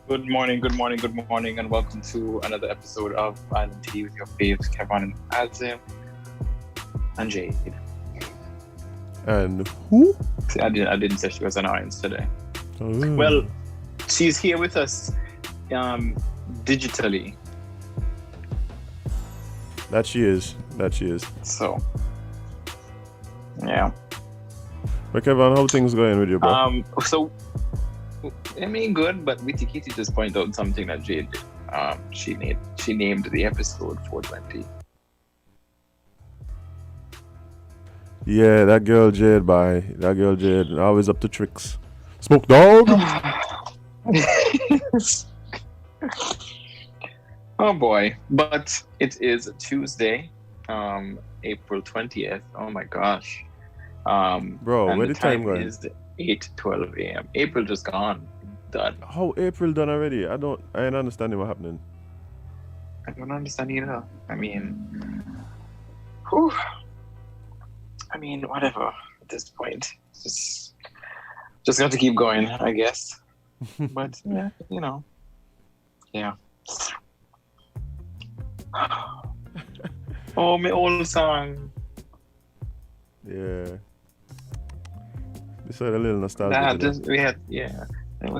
Good morning, and welcome to another episode of Island Tea with your faves, Kevon and Azem, and Jade. And who? See, I didn't say she was an audience today. Oh. Well, she's here with us digitally. That she is. So, yeah. But Kevon, how things going with you, bro? So, I mean, good, but Witty Kitty just pointed out something that Jade did. She named the episode 420. Yeah, that girl Jade, always up to tricks. Smoke dog. Oh boy, but it is Tuesday, April 20th. Oh my gosh. Bro, and where the the time going? is 8:12 a.m. April just gone. Done. How April done already? I ain't understanding what happening. I don't understand either. I mean, whew. I mean, whatever at this point. Just got to keep going, I guess. But yeah, you know. Yeah. Oh, my old song. Yeah. This had a little nostalgia.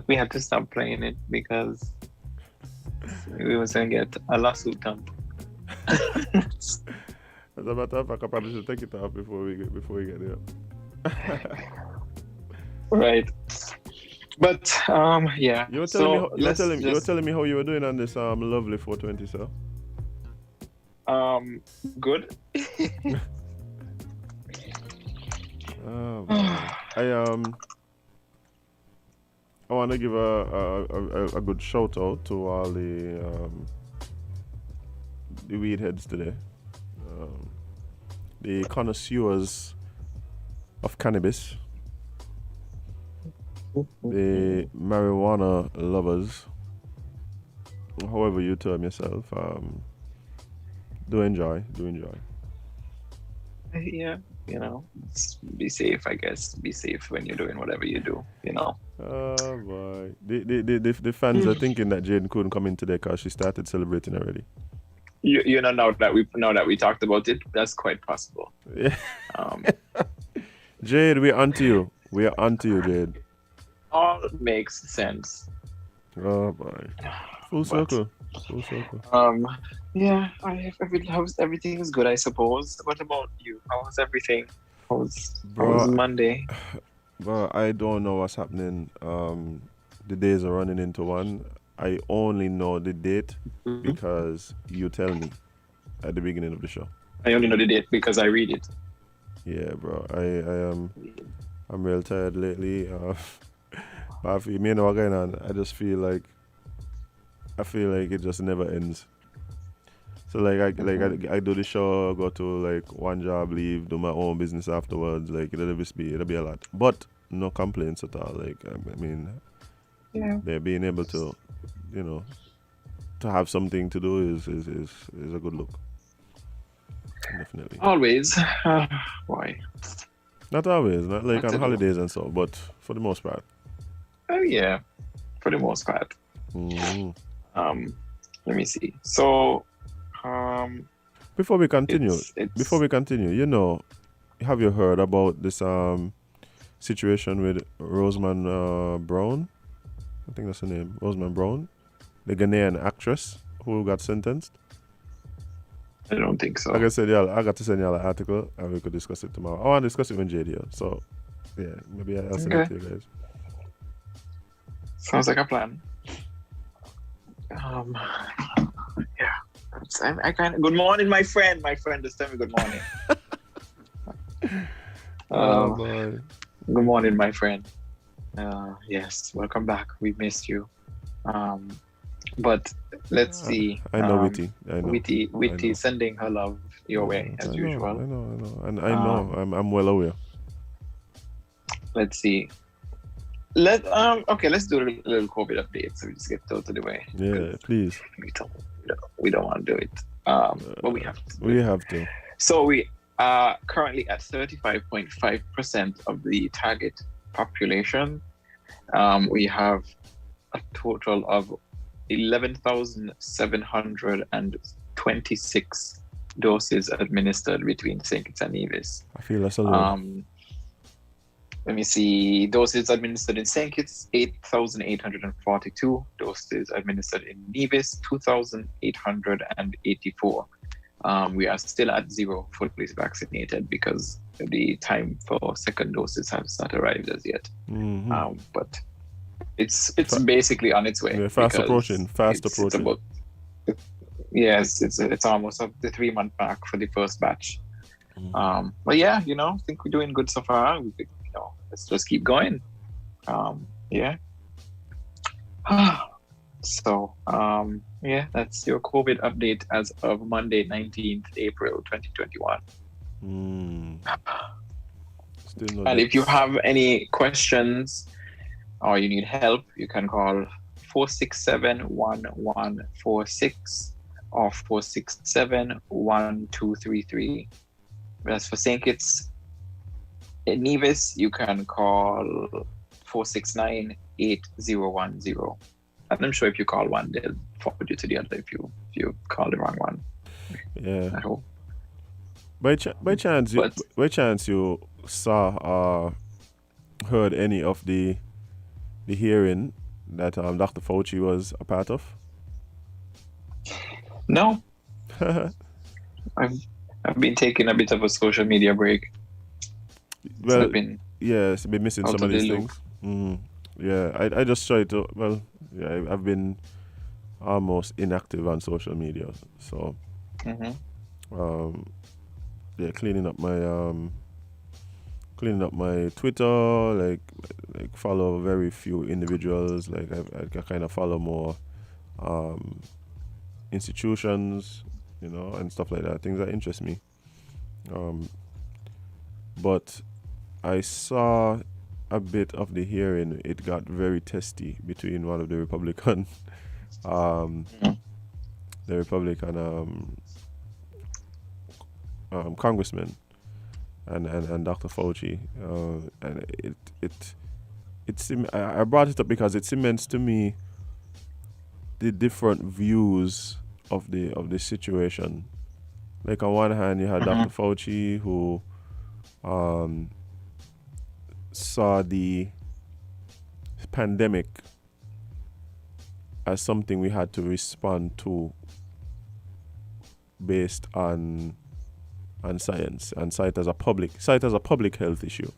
We had to stop playing it because we was gonna get a lawsuit done. As a matter of fact, I probably should take it off before we get there. Right. But yeah. You were telling me how you were doing on this lovely 420, sir. Good. Oh, I want to give a good shout out to all the weed heads today, the connoisseurs of cannabis, the marijuana lovers, however you term yourself. Do enjoy. Yeah, you know, be safe, I guess. Be safe when you're doing whatever you do, you know. Oh boy, the fans are thinking that Jade couldn't come in today because she started celebrating already. You know, now that we talked about it, that's quite possible. Yeah. Jade, we're onto you. We are onto you, Jade. All makes sense. Oh boy, full circle. Yeah, everything is good, I suppose. What about you? How's everything? How's Monday? Bro, I don't know what's happening. The days are running into one. I only know the date because you tell me at the beginning of the show. I only know the date because I read it. Yeah, bro. I'm real tired lately. But you know what's going on. I feel like it just never ends. So I do the show, go to like one job, leave, do my own business afterwards. Like it'll be a lot, but no complaints at all. Like I mean, yeah, they're being able to, you know, to have something to do is a good look. Definitely. Always. Why? Not always. Not like on holidays and so, but for the most part. Oh yeah, for the most part. Mm-hmm. Let me see. So. Before we continue, you know, have you heard about this situation with Roseman Brown? I think that's her name, Roseman Brown, the Ghanaian actress who got sentenced. I don't think so. Like I said, I got to send y'all an article and we could discuss it tomorrow. I want to discuss it with Jade here, so yeah, maybe I'll send it to you guys. Sounds like a plan. Yeah. I kind of. Good morning, my friend. My friend just tell me good morning. Oh boy. Good morning, my friend. Yes, welcome back. We missed you. But let's see. I know Witty. Witty sending her love your way as usual. I know. And I know. I'm well aware. Let's see. Let's do a little COVID update so we just get it out of the way. Yeah, please. We don't want to do it. But we have to. We have to. So we are currently at 35.5% of the target population. We have a total of 11,726 doses administered between St Kitts and Nevis. I feel that's a lot. Let me see. Doses administered in St. Kitts, 8,842. Doses administered in Nevis, 2,884. We are still at 0 fully vaccinated because the time for second doses has not arrived as yet. Mm-hmm. But it's basically on its way. Yeah, fast approaching. Yes, it's almost up the 3-month mark for the first batch. But yeah, I think we're doing good so far. Let's just keep going. Yeah. So, that's your COVID update as of Monday, 19th April, 2021. And if you have any questions or you need help, you can call 467-1146 or 467-1233. As for St. Kitts in Nevis, you can call 469-8010. And I'm sure if you call one, they'll forward you to the other if you call the wrong one. Yeah. I hope. By chance you saw or heard any of the hearing that Dr. Fauci was a part of? No. I've been taking a bit of a social media break. Well, I've been missing some of these things. Yeah, I just try to. Well, yeah, I've been almost inactive on social media, so cleaning up my Twitter, like follow very few individuals. Like I kind of follow more institutions, and stuff like that. Things that interest me. But I saw a bit of the hearing. It got very testy between one of the Republican congressman and Dr. Fauci, and I brought it up because it cements to me the different views of the situation. Like on one hand, you had Dr. Fauci who saw the pandemic as something we had to respond to based on science and cite as a public health issue.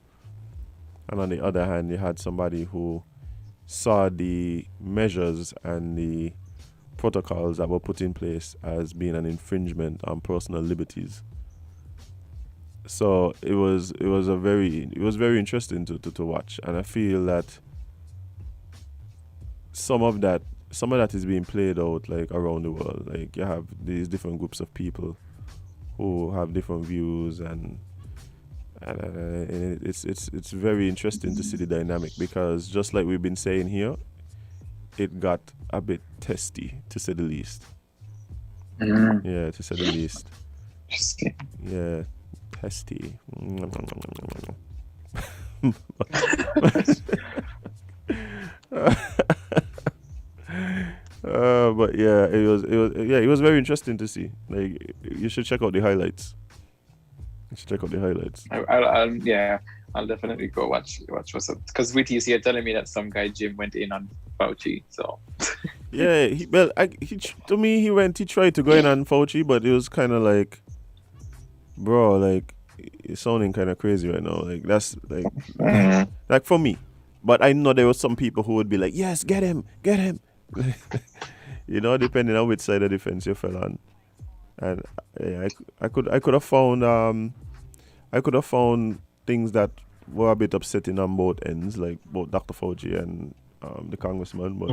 And on the other hand, you had somebody who saw the measures and the protocols that were put in place as being an infringement on personal liberties. So it was very interesting to watch, and I feel that some of that is being played out like around the world. Like you have these different groups of people who have different views, and it's very interesting to see the dynamic, because just like we've been saying here, it got a bit testy, to say the least. Yeah, to say the least. Yeah. Testy. But yeah, it was very interesting to see. Like, you should check out the highlights. I'll definitely go watch what's up. Because Witty's here telling me that some guy Jim went in on Fauci. So yeah, he tried to go in on Fauci, but it was kind of like, bro, like, it's sounding kind of crazy right now. Like, that's like, like for me. But I know there were some people who would be like, yes, get him. Depending on which side of the fence you fell on. And yeah, I could have found things that were a bit upsetting on both ends, like both Dr. Fauci and the congressman. But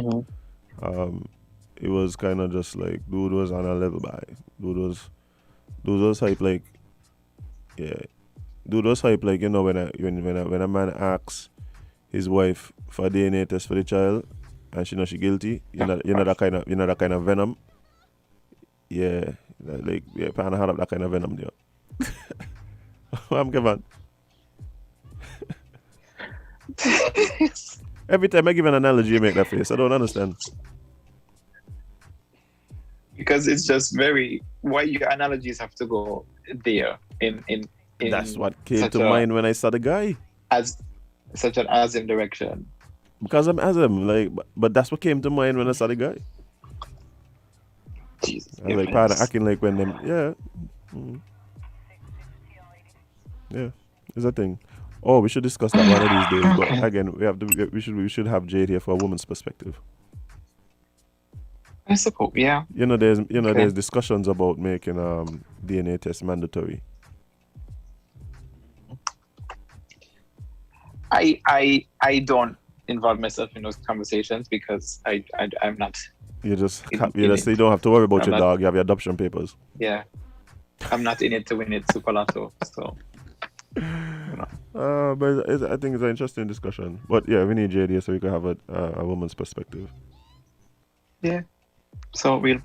it was kind of just like, dude was on a level by. Dude was hype, like, yeah. Dude was hype, like, when a man asks his wife for a DNA test for the child and she knows she's guilty, you know that kind of venom. Yeah, like, yeah, I had that kind of venom there. I'm Kevon. Every time I give an analogy, you make that face. I don't understand. Because it's just very why your analogies have to go there in That's what came to mind when I saw the guy. As such an Azem direction. Because I'm Azem, like, but that's what came to mind when I saw the guy. Jesus, I was like, part of acting like when them, yeah. Yeah, it's a thing. Oh, we should discuss that one of these days. But again, we should have Jade here for a woman's perspective. I suppose, yeah. There's discussions about making DNA tests mandatory. I don't involve myself in those conversations because I'm not. You just say you don't have to worry about your dog. You have your adoption papers. Yeah, I'm not in it to win it, super lotto. So. But I think it's an interesting discussion. But yeah, we need Jade here so we can have a woman's perspective. Yeah. So we'll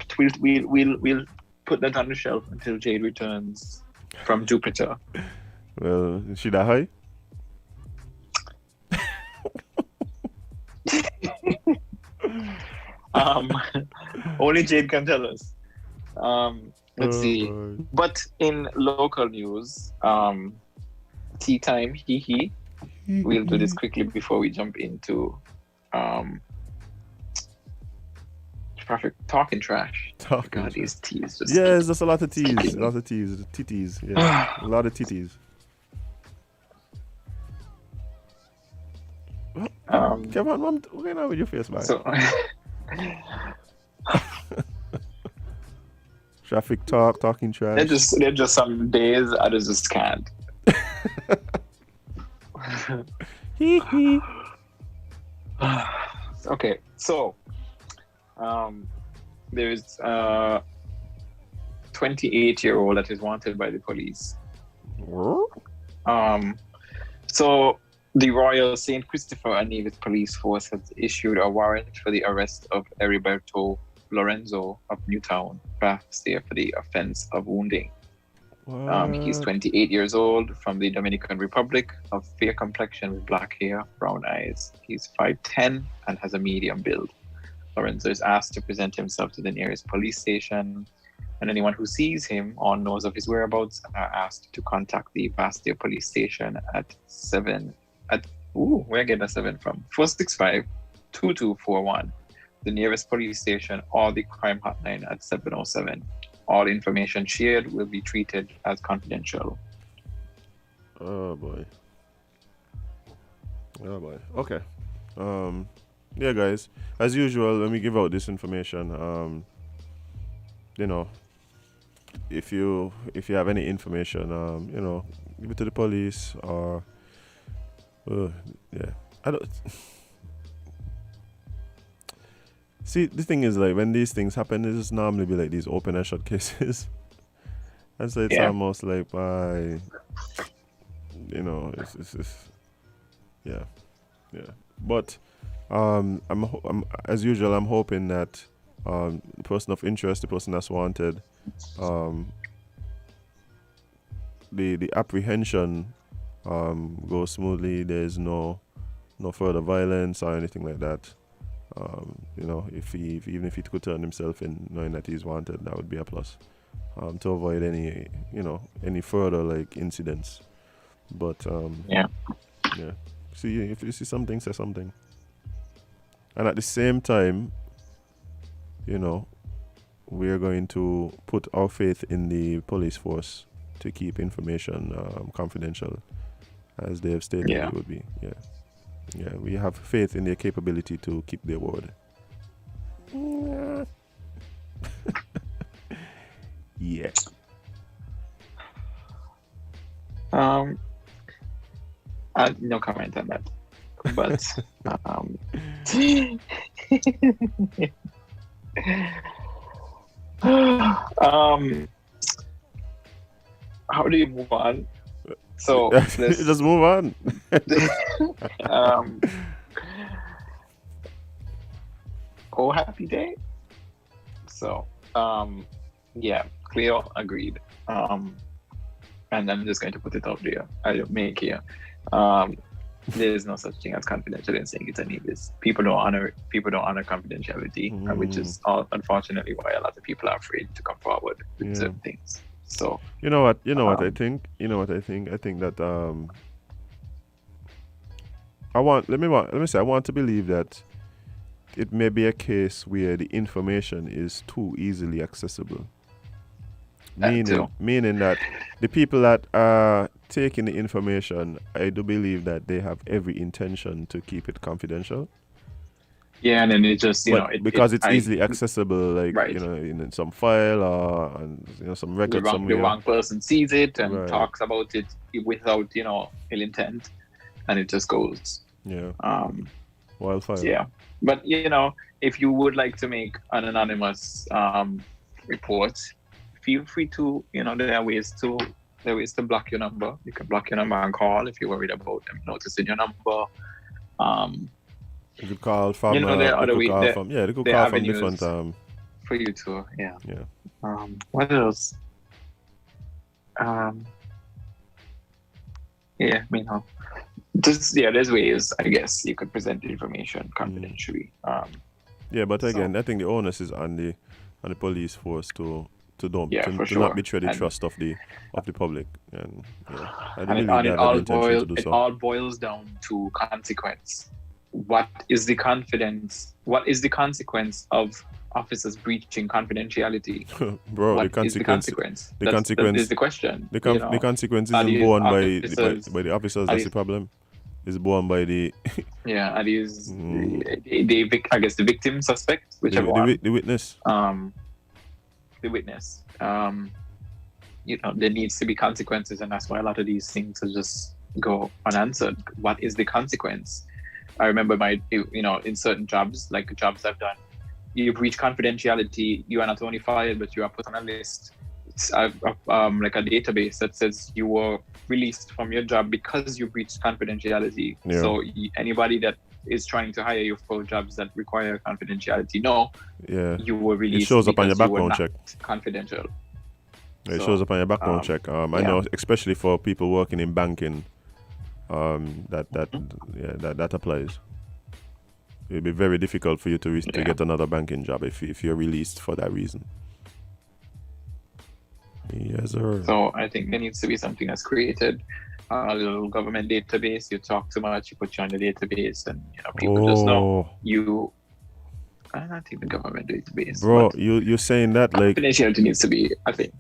put that on the shelf until Jade returns from Jupiter. Well, is she that high? Only Jade can tell us. Let's see. Boy. But in local news, tea time, hee. We'll do this quickly before we jump into talking trash. God, these teas just yes, there's a lot of teas. A lot of teas. Titties. Yeah. A lot of titties. Kevon, what's going on with your face, man? So, traffic talk, talking trash. They're just some days I just can't. Okay, so there's a 28-year-old that is wanted by the police. So the Royal St. Christopher and Nevis Police Force has issued a warrant for the arrest of Heriberto Lorenzo of Newtown, Bastair, for the offense of wounding. He's 28 years old, from the Dominican Republic, of fair complexion with black hair, brown eyes. He's 5'10" and has a medium build. Lorenzo is asked to present himself to the nearest police station, and anyone who sees him or knows of his whereabouts are asked to contact the Bastair police station at 465-2241, the nearest police station, or the crime hotline at 707. All information shared will be treated as confidential. Oh boy. Okay. Yeah, guys. As usual, when we give out this information, if you have any information, give it to the police or yeah. I don't. See, the thing is, like, when these things happen, it just normally be like these open and shut cases. And so it's almost like it's yeah. But I'm as usual, I'm hoping that the person of interest, the person that's wanted, the apprehension goes smoothly. There's no further violence or anything like that. Even if he could turn himself in, knowing that he's wanted, that would be a plus. To avoid any further like incidents. But yeah. See, if you see something, say something. And at the same time, we are going to put our faith in the police force to keep information confidential, as they have stated it would be. Yeah, we have faith in their capability to keep their word. Yeah. No comment on that. But how do you move on? So just move on. Happy day. So Cleo agreed. And I'm just going to put it out there. I don't make here. There is no such thing as confidential in St Kitts and Nevis. People don't honor confidentiality, which is unfortunately why a lot of people are afraid to come forward with certain things. So you know what I think. I think that let me say I want to believe that it may be a case where the information is too easily accessible. Meaning that the people that are taking the information, I do believe that they have every intention to keep it confidential. Yeah, and then it just because it's easily accessible, like in some file or some record somewhere. The wrong person sees it and talks about it without ill intent, and it just goes. Yeah. Wildfire. Yeah, but if you would like to make an anonymous report, feel free to. There are ways to block your number. You can block your number and call if you're worried about them noticing your number. You could call from. There are other ways. They could call from different. For you to, yeah. What else? There's ways, I guess, you could present the information confidentially. But again, I think the onus is on the police force to not betray the trust of the public, and it all boils down to consequence. What is the consequence of officers breaching confidentiality? Bro, what the consequence is the question. The consequence isn't borne by the officers. That's the problem. It's borne by the I guess the victim, suspect, whichever one. The witness. The witness. There needs to be consequences, and that's why a lot of these things just go unanswered. What is the consequence? I remember in certain jobs, like jobs I've done, you breach confidentiality, you are not only fired, but you are put on a list. It's like a database that says you were released from your job because you breached confidentiality. Yeah. So anybody that is trying to hire you for jobs that require confidentiality, you were released. It shows up on your background check. Confidential. It shows up on your background check. I know, especially for people working in banking, that applies. It'll be very difficult for you to get another banking job if you're released for that reason. Yes, sir. So I think there needs to be something that's created, a little government database. You talk too much, you put you on the database, and people just know you. I don't think the government database. Bro, you're saying that like confidentiality needs to be a thing.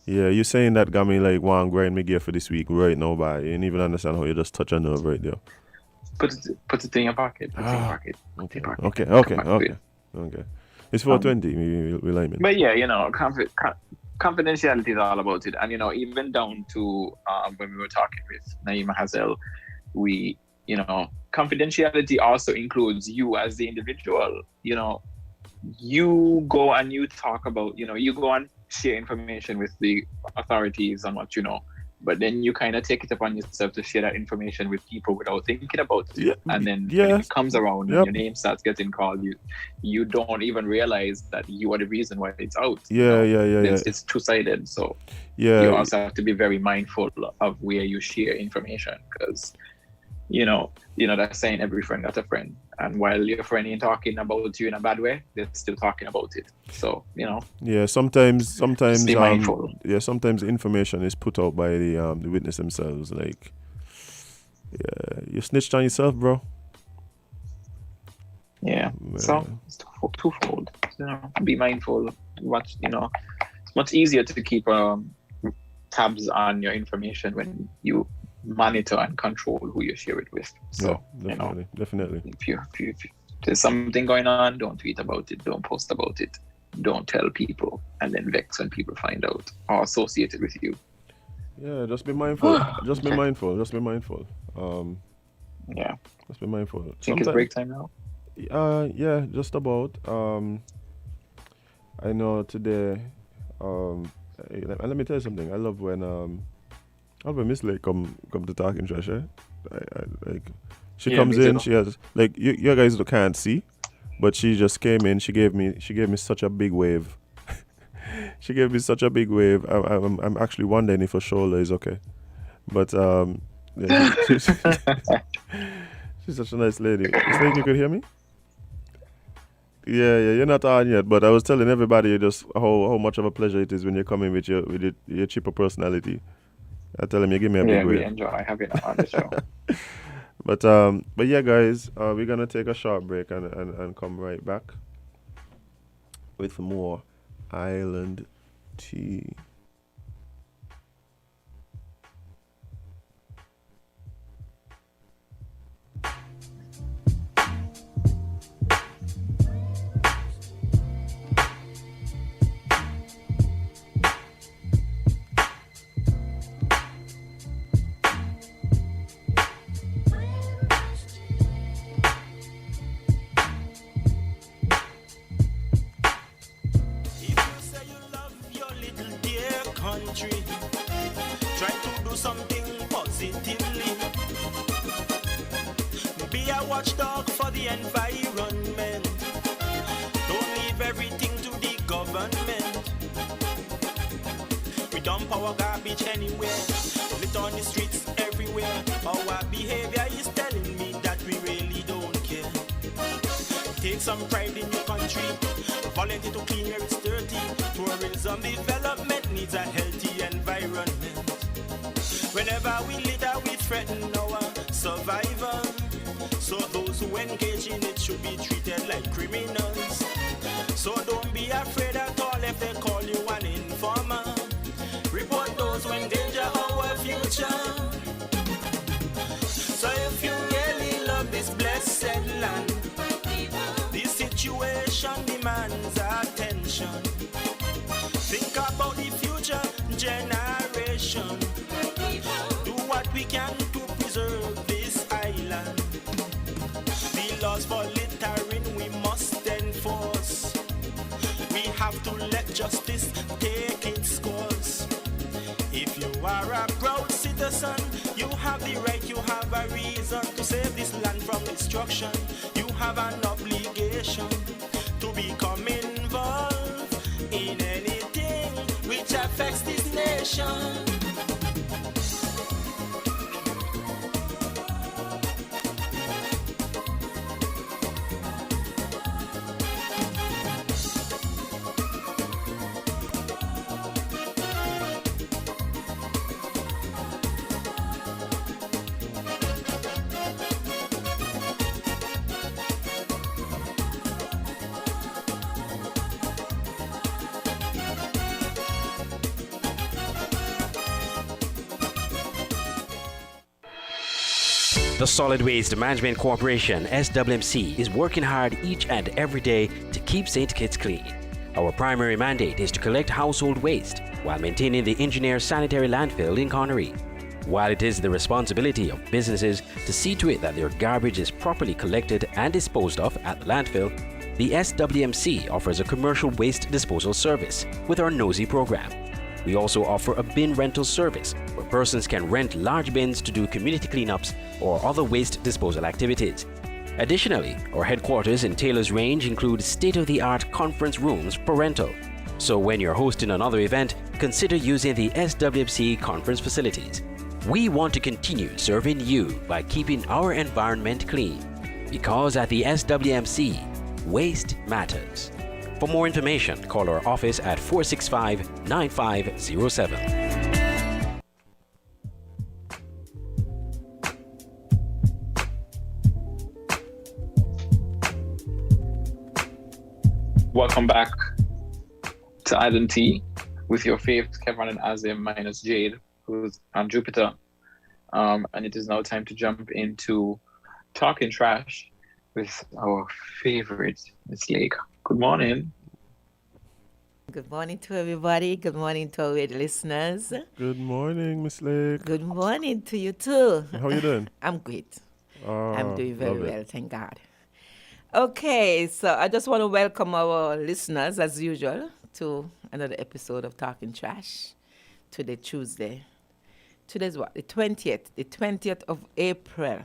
Yeah, you saying that got me like one grind me gear for this week right now, but you didn't even understand how you just touch a nerve right there. Put it in your pocket. Okay. It's 4:20. We like it. But confidentiality is all about it, and even down to when we were talking with Naima Hazel, we confidentiality also includes you as the individual. You go and you talk about you go and share information with the authorities on what you know, but then you kind of take it upon yourself to share that information with people without thinking about it. And then when it comes around and your name starts getting called, you don't even realize that you are the reason why it's out. It's two-sided. So you also have to be very mindful of where you share information, because they're saying every friend got a friend, and while your friend ain't talking about you in a bad way, they're still talking about it. So sometimes be mindful. Sometimes information is put out by the witness themselves. Like, you snitched on yourself, bro. So it's twofold. Be mindful. Watch. It's much easier to keep tabs on your information when you monitor and control who you share it with. So definitely. If there's something going on, don't tweet about it, don't post about it, don't tell people, and then vex when people find out or associate it with you. Just be mindful. Just be mindful. Just be mindful. Think it's break time now? Just about. I know today. Let me tell you something. I love when Miss Lake come to talking trash. She comes in. She has like you guys can't see, but she just came in. She gave me such a big wave. She gave me such a big wave. I'm actually wondering if her shoulder is okay, but Yeah, she's such a nice lady. It's like you could hear me? Yeah, you're not on yet, but I was telling everybody just how much of a pleasure it is when you come in with your cheaper personality. I tell him you give me a big we wave. enjoy having her on the show. But yeah, guys, we're gonna take a short break and come right back with more Island Tea. Watchdog for the environment. Don't leave everything to the government. We dump our garbage anywhere, lit on the streets everywhere. Our behavior is telling me that we really don't care. Take some pride in your country, volunteer to clean where it's dirty. Tourism development needs a healthy environment. Whenever we litter, we threaten our survival. So those who engage in it should be treated like criminals. So don't be afraid at all if they call you an informer. Report those who endanger our future. So if you really love this blessed land, this situation demands attention. Think about the future generation. Do what we can to preserve this island. Laws for littering we must enforce. We have to let justice take its course. If you are a proud citizen, you have the right, you have a reason to save this land from destruction. You have an obligation to become involved in anything which affects this nation. The Solid Waste Management Corporation, SWMC, is working hard each and every day to keep St Kitts clean. Our primary mandate is to collect household waste while maintaining the engineer sanitary landfill in Connery. While it is the responsibility of businesses to see to it that their garbage is properly collected and disposed of at the landfill, the SWMC offers a commercial waste disposal service with our NOSI program. We also offer a bin rental service where persons can rent large bins to do community cleanups or other waste disposal activities. Additionally, our headquarters in Taylor's Range include state-of-the-art conference rooms for rental. So when you're hosting another event, consider using the SWMC conference facilities. We want to continue serving you by keeping our environment clean. Because at the SWMC, waste matters. For more information, call our office at 465-9507. Welcome back to Island Tea with your faves, Kevon and Azem, minus Jade, who's on Jupiter. And it is now time to jump into Talking Trash with our favorite, Miss Lake. Good morning. Good morning to everybody. Good morning to our listeners. Good morning, Miss Lake. Good morning to you too. How you doing? I'm great. I'm doing very love it. well, thank God. Okay, so I just want to welcome our listeners, as usual, to another episode of Talking Trash. Today, Tuesday. Today's what? The 20th of April.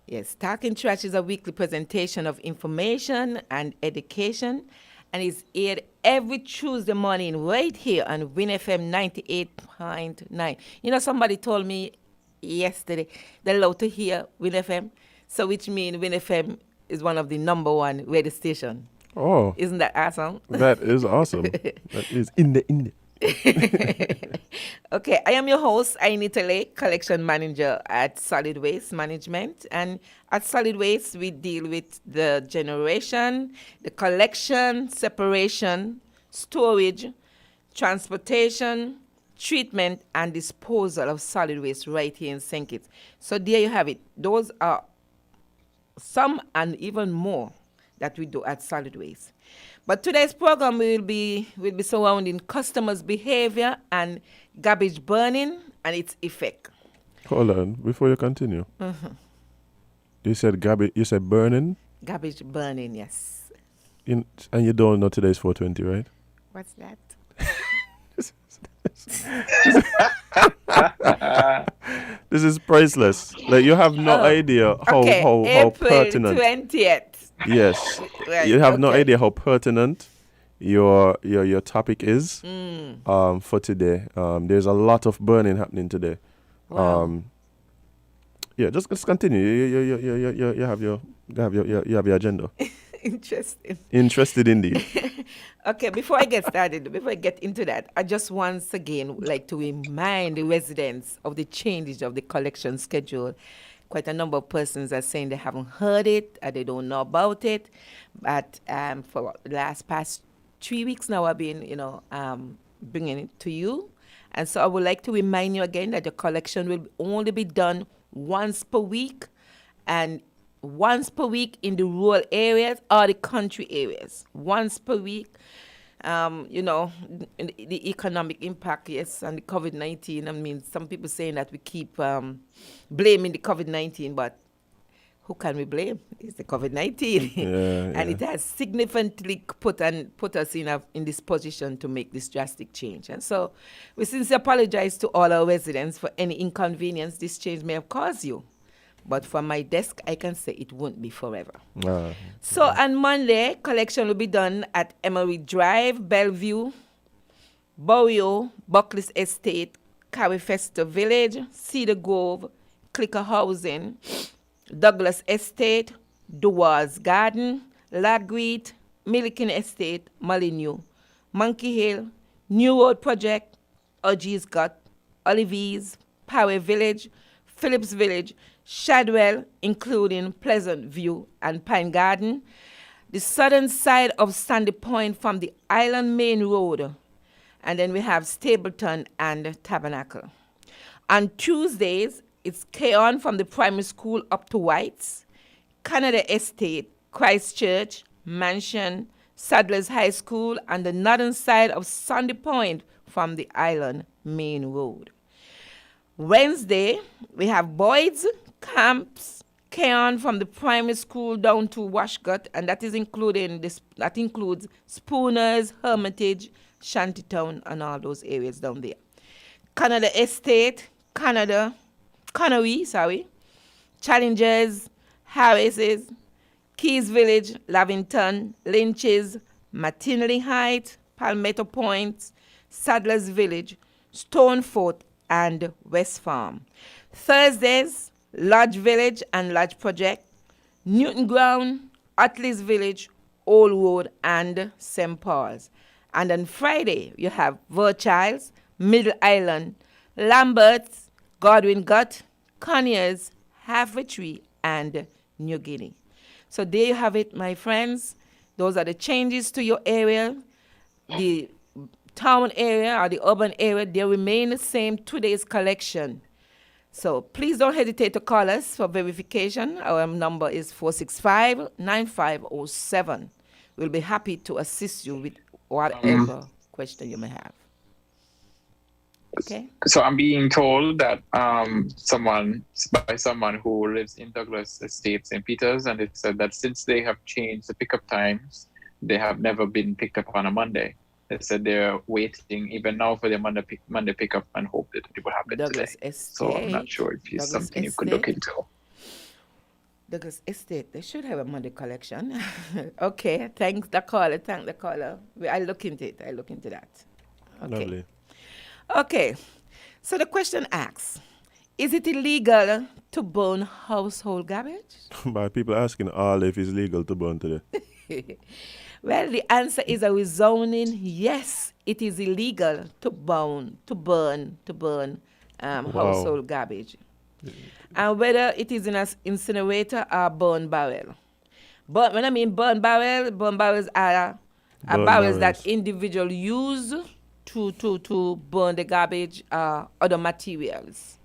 Yes, Talking Trash is a weekly presentation of information and education, and is aired every Tuesday morning right here on WINN FM 98.9. You know, somebody told me yesterday. They're allowed to hear WINN FM, so which means WINN FM is one of the number one radio station. Oh, Isn't that awesome? that is awesome. That is in the. Okay, I am your host, Ainita Lake, collection manager at Solid Waste Management. And at Solid Waste, we deal with the generation, the collection, separation, storage, transportation, treatment, and disposal of solid waste right here in St. Kitts. So there you have it. Those are some and even more that we do at Solid Waste. But today's program will be surrounding customers' behavior and garbage burning and its effect. Hold on, before you continue. You said garbage. You said burning. Garbage burning, yes. And you don't know today's 420, right? What's that? This is priceless. Like you have no idea how April pertinent. 20th. Yes, Right, you have no okay. idea how pertinent your topic is for today. There's a lot of burning happening today. Wow. Yeah, just continue. You have your agenda. Interesting. Interested indeed. Okay, before I get started, before I get into that, I just once again would like to remind the residents of the changes of the collection schedule. Quite a number of persons are saying they haven't heard it, or they don't know about it. But for the past 3 weeks now, I've been, bringing it to you. And so I would like to remind you again that the collection will only be done once per week, and once per week in the rural areas or the country areas. Once per week. The economic impact, yes, and the COVID-19. I mean, some people saying that we keep blaming the COVID-19, but who can we blame? It's the COVID-19. And it has significantly put us in this position to make this drastic change. And so we sincerely apologize to all our residents for any inconvenience this change may have caused you. But from my desk, I can say it won't be forever. So on Monday, collection will be done at Emery Drive, Bellevue, Borio, Buckley's Estate, Carifesta Village, Cedar Grove, Clicker Housing, Douglas Estate, Duars Garden, Lagreet, Milliken Estate, Molyneux, Monkey Hill, New Road Project, Orgies Gut, Oliviers, Power Village, Phillips Village, Shadwell, including Pleasant View and Pine Garden, the southern side of Sandy Point from the Island Main Road, and then we have Stapleton and Tabernacle. On Tuesdays, it's Kevon from the primary school up to Whites, Canada Estate, Christchurch, Mansion, Sadler's High School, and the northern side of Sandy Point from the Island Main Road. Wednesday, we have Boyd's, Camps, Keon from the primary school down to Washgut, and that includes Spooners, Hermitage, Shantytown, and all those areas down there. Canada Estate, Connery, Challengers, Harris's, Keys Village, Lavington, Lynches, McTinley Heights, Palmetto Point, Sadler's Village, Stonefort, and West Farm. Thursdays, Lodge Village and Lodge Project, Newton Ground, Utley's Village, Old Road, and St. Paul's. And on Friday, you have Verchilds, Middle Island, Lambert's, Godwin Gut, Conyers, Halfway Tree, and New Guinea. So there you have it, my friends. Those are the changes to your area. The town area or the urban area, they remain the same. Today's collection. So please don't hesitate to call us for verification. Our number is 465-9507. We'll be happy to assist you with whatever question you may have. Okay. So I'm being told that someone who lives in Douglas Estate, St. Peter's, and it said that since they have changed the pickup times, they have never been picked up on a Monday. They said they're waiting even now for their Monday pickup and hope that it will happen Douglas today. Estate. So I'm not sure if it's something you could look into. Douglas Estate, they should have a Monday collection. Okay, thank the caller. I'll look into it. I'll look into that. Okay. Lovely. Okay, so the question asks, Is it illegal to burn household garbage? By people asking all if it's legal to burn today. Well, the answer is a resounding yes. It is illegal to burn household garbage. And whether it is in an incinerator or burn barrel. But when I mean burn barrels are barrels that individuals use to burn the garbage or other materials.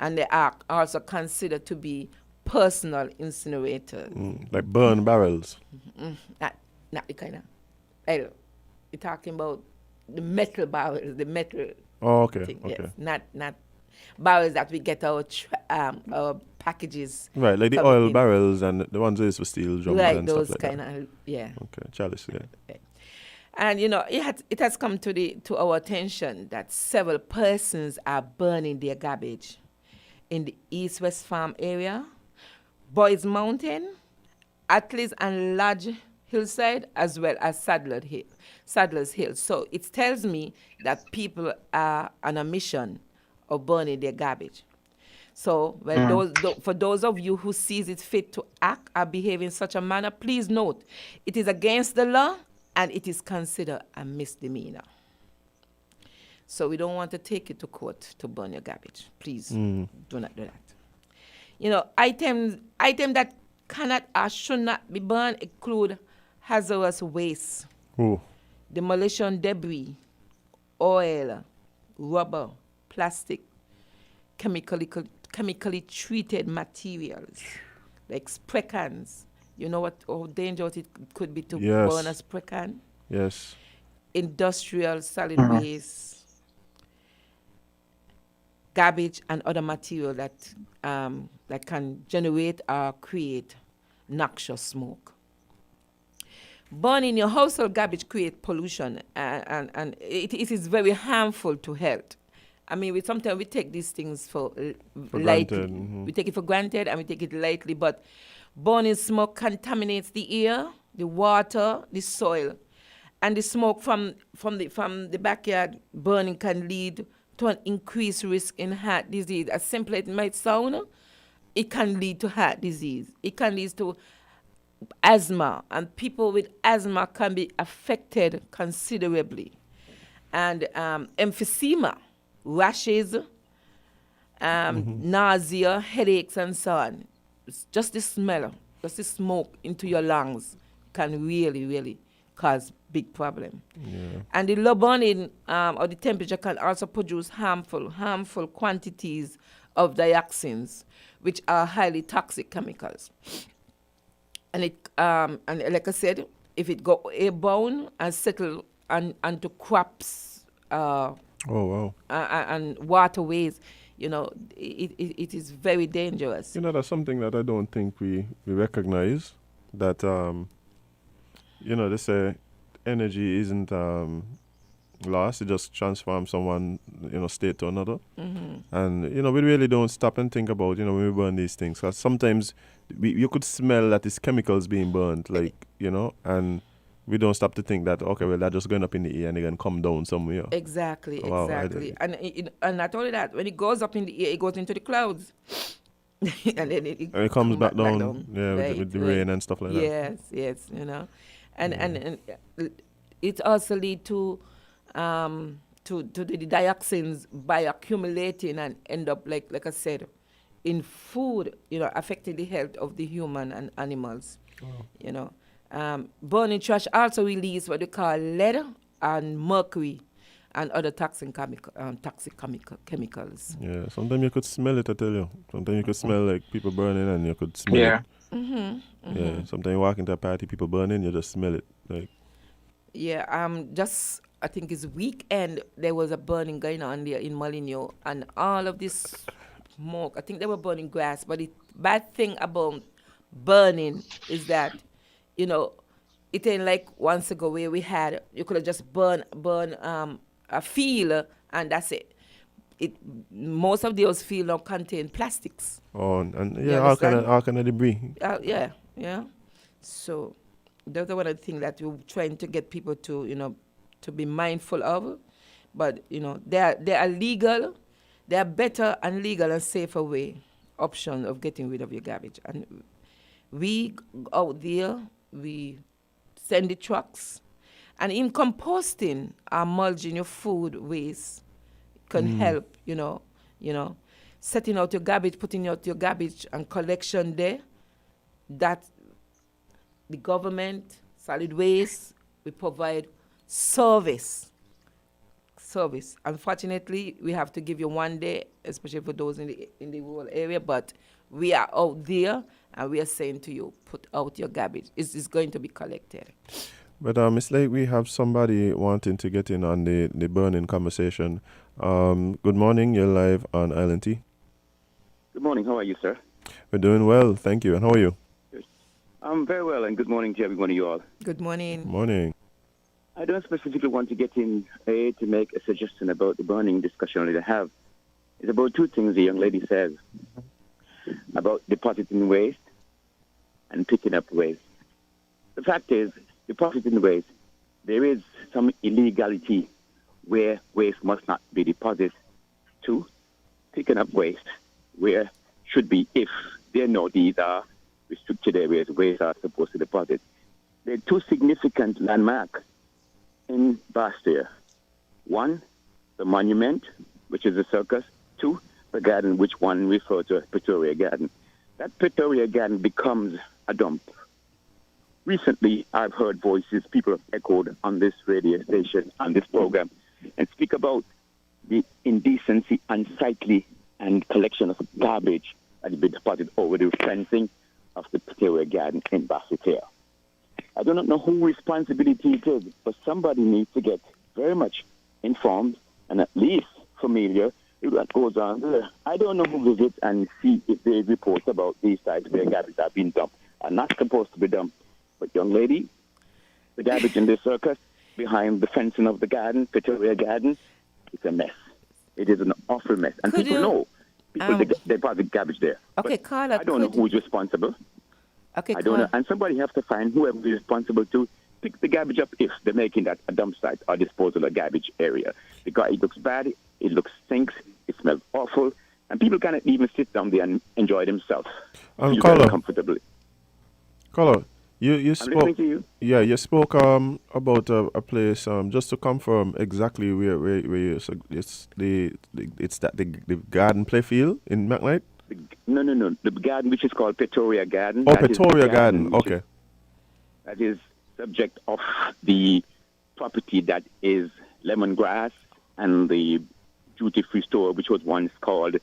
And they are also considered to be personal incinerators. Like burn barrels. Not the kind of. You're talking about the metal barrels, the metal. Oh, okay. Thing, Okay. Yes, not barrels that we get our packages. Right, like the covered oil in. barrels and the ones used for steel drums Like and those stuff like kind that. of, yeah. Okay, chalice, yeah. And it has come to our attention that several persons are burning their garbage in the East West Farm area, Boys Mountain, Atlas and Lodge Hillside, as well as Sadler's Hill. So it tells me that people are on a mission of burning their garbage. So for those of you who sees it fit to act or behave in such a manner, please note, it is against the law and it is considered a misdemeanor. So we don't want to take it to court to burn your garbage. Please do not do that. Items that cannot or should not be burned include hazardous waste, demolition debris, oil, rubber, plastic, chemically treated materials like spray cans. You know how dangerous it could be to burn a spray can? Yes. Industrial solid waste, garbage, and other material that can generate or create noxious smoke. Burning your household garbage creates pollution, and it is very harmful to health. I mean, sometimes we take these things for lightly. Granted. We take it for granted and we take it lightly, but burning smoke contaminates the air, the water, the soil. And the smoke from the backyard burning can lead to an increased risk in heart disease. As simple as it might sound, it can lead to heart disease. It can lead to asthma, and people with asthma can be affected considerably. And emphysema, rashes, nausea, headaches, and so on. It's just the smell, just the smoke into your lungs can really, really cause big problem. Yeah. And the low burning or the temperature can also produce harmful quantities of dioxins, which are highly toxic chemicals. And and like I said, if it go airborne and settle onto crops, and waterways, it is very dangerous. That's something that I don't think we recognize. That they say energy isn't lost; it just transforms someone state to another. And we really don't stop and think about when we burn these things, because sometimes you could smell that it's chemicals being burnt, and we don't stop to think that they're just going up in the air and they're going to come down somewhere. Exactly. And not only that, when it goes up in the air, it goes into the clouds. And then it comes back down. Yeah, right, with the rain and stuff like that. Yes, and it also leads to the dioxins by accumulating and end up like I said, in food, affecting the health of the human and animals. Burning trash also release what we call lead and mercury and other toxic chemicals. Yeah, sometimes you could smell it, I tell you. Sometimes you could smell like people burning and you could smell it. Yeah, sometimes you walk into a party, people burning, you just smell it. I think it's weekend, there was a burning going on there in Molineux, and all of this smoke, I think they were burning grass, but the bad thing about burning is that, it ain't like once ago where you could have just burn a field and that's it. Most of those fields now contain plastics. Oh, and all kind of debris. Yeah. So that's one of the things that we're trying to get people to, to be mindful of. But, they are legal. there are better and legal and safer option of getting rid of your garbage. And we out there, we send the trucks. And in composting or mulching your food waste can help, setting out your garbage, putting out your garbage and collection there. That the government, solid waste, we provide service. Unfortunately, we have to give you 1 day, especially for those in the rural area, but we are out there and we are saying to you, put out your garbage. It's going to be collected. But it's like we have somebody wanting to get in on the burning conversation. Good morning, you're live on Island T. Good morning, how are you, sir? We're doing well, thank you. And how are you? Good. I'm very well, and good morning to every one of you all. Good morning. Morning. I don't specifically want to get in to make a suggestion about the burning discussion that I have. It's about two things the young lady says about depositing waste and picking up waste. The fact is, depositing waste, there is some illegality where waste must not be deposited to. Picking up waste where should be, if there are no these are restricted areas waste are supposed to deposit. There are two significant landmarks in Bastia. One, the monument, which is a circus. Two, the garden, which one referred to as Pretoria Garden. That Pretoria Garden becomes a dump. Recently, I've heard voices, people have echoed on this radio station, on this program, and speak about the indecency, unsightly, and collection of garbage that has been deposited over the fencing of the Pretoria Garden in Bastia. I do not know whose responsibility it is, but somebody needs to get very much informed and at least familiar with what goes on there. I don't know who visits and see if they report about these sites where garbage are being dumped. Are not supposed to be dumped. But young lady, the garbage in the circus behind the fencing of the garden, Pretoria Garden, it's a mess. It is an awful mess. And Could people you, know. People deposit garbage there. Okay, But Carla, I don't know who's responsible. Okay, I don't know. And somebody has to find whoever is responsible to pick the garbage up if they're making that a dump site or disposal of garbage area. Because it looks bad, it looks stinks, it smells awful, and people cannot even sit down there and enjoy themselves. Carla, comfortably. Carla, you I'm spoke. listening to you. Yeah, you spoke about a place. Just to confirm exactly where you, so it's the garden playfield in McKnight. No. The garden, which is called Pretoria Garden. Oh, that is Pretoria the Garden. which Okay. That is subject of the property that is lemongrass and the duty-free store, which was once called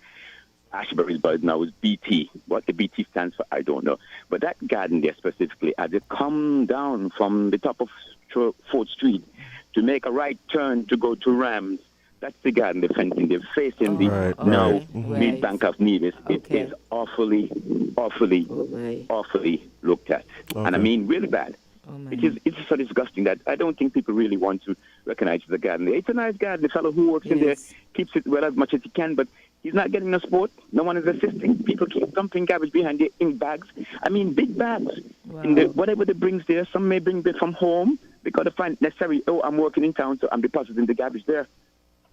Ashbury's, but now is BT. What the BT stands for, I don't know. But that garden there specifically, as it come down from the top of 4th Street to make a right turn to go to Rams, that's the garden, the fencing. They're facing the mid-bank of Nevis. Okay. It is awfully looked at. Okay. And I mean really bad. It's so disgusting that I don't think people really want to recognize the garden. It's a nice garden. The fellow who works in there keeps it well as much as he can, but he's not getting no support. No one is assisting. People keep dumping garbage behind there in bags. I mean, big bags. Wow. In whatever they brings there, some may bring it from home. They got to find necessary, I'm working in town, so I'm depositing the garbage there.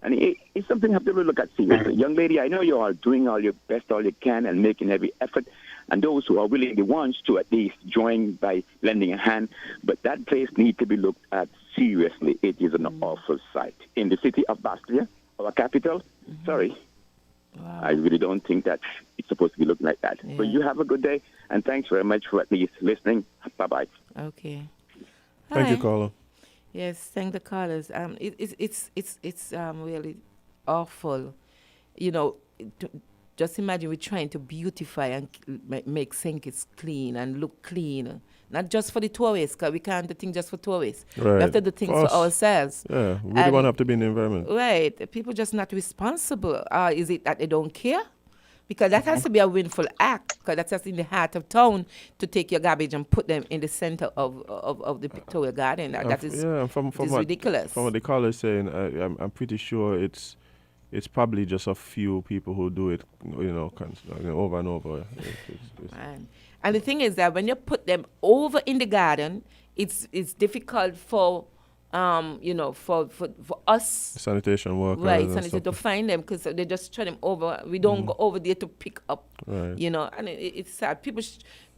And it's something you have to really look at seriously. Young lady, I know you are doing all your best, all you can, and making every effort. And those who are willing, the ones to at least join by lending a hand. But that place needs to be looked at seriously. It is an awful sight. In the city of Bastia, our capital, sorry, I really don't think that it's supposed to be looking like that. Yeah. But you have a good day, and thanks very much for at least listening. Bye-bye. Okay. Thank you, Hi. Carla. Yes, thank the callers. It's really awful. Just imagine we're trying to beautify and make St Kitts clean and look clean. Not just for the tourists, because we can't do things just for tourists. Right. We have to do things for ourselves. Yeah, we don't want to have to be in the environment. Right. People just not responsible. Is it that they don't care? Because that has to be a willful act, because that's just in the heart of town to take your garbage and put them in the center of the Victoria Garden. That is ridiculous. From what the caller is saying, I'm pretty sure it's probably just a few people who do it, over and over. Right. And the thing is that when you put them over in the garden, it's difficult for for us, sanitation workers, right, and sanitation, to stuff. find them, because they just turn them over. We don't go over there to pick up, Right. and it's sad.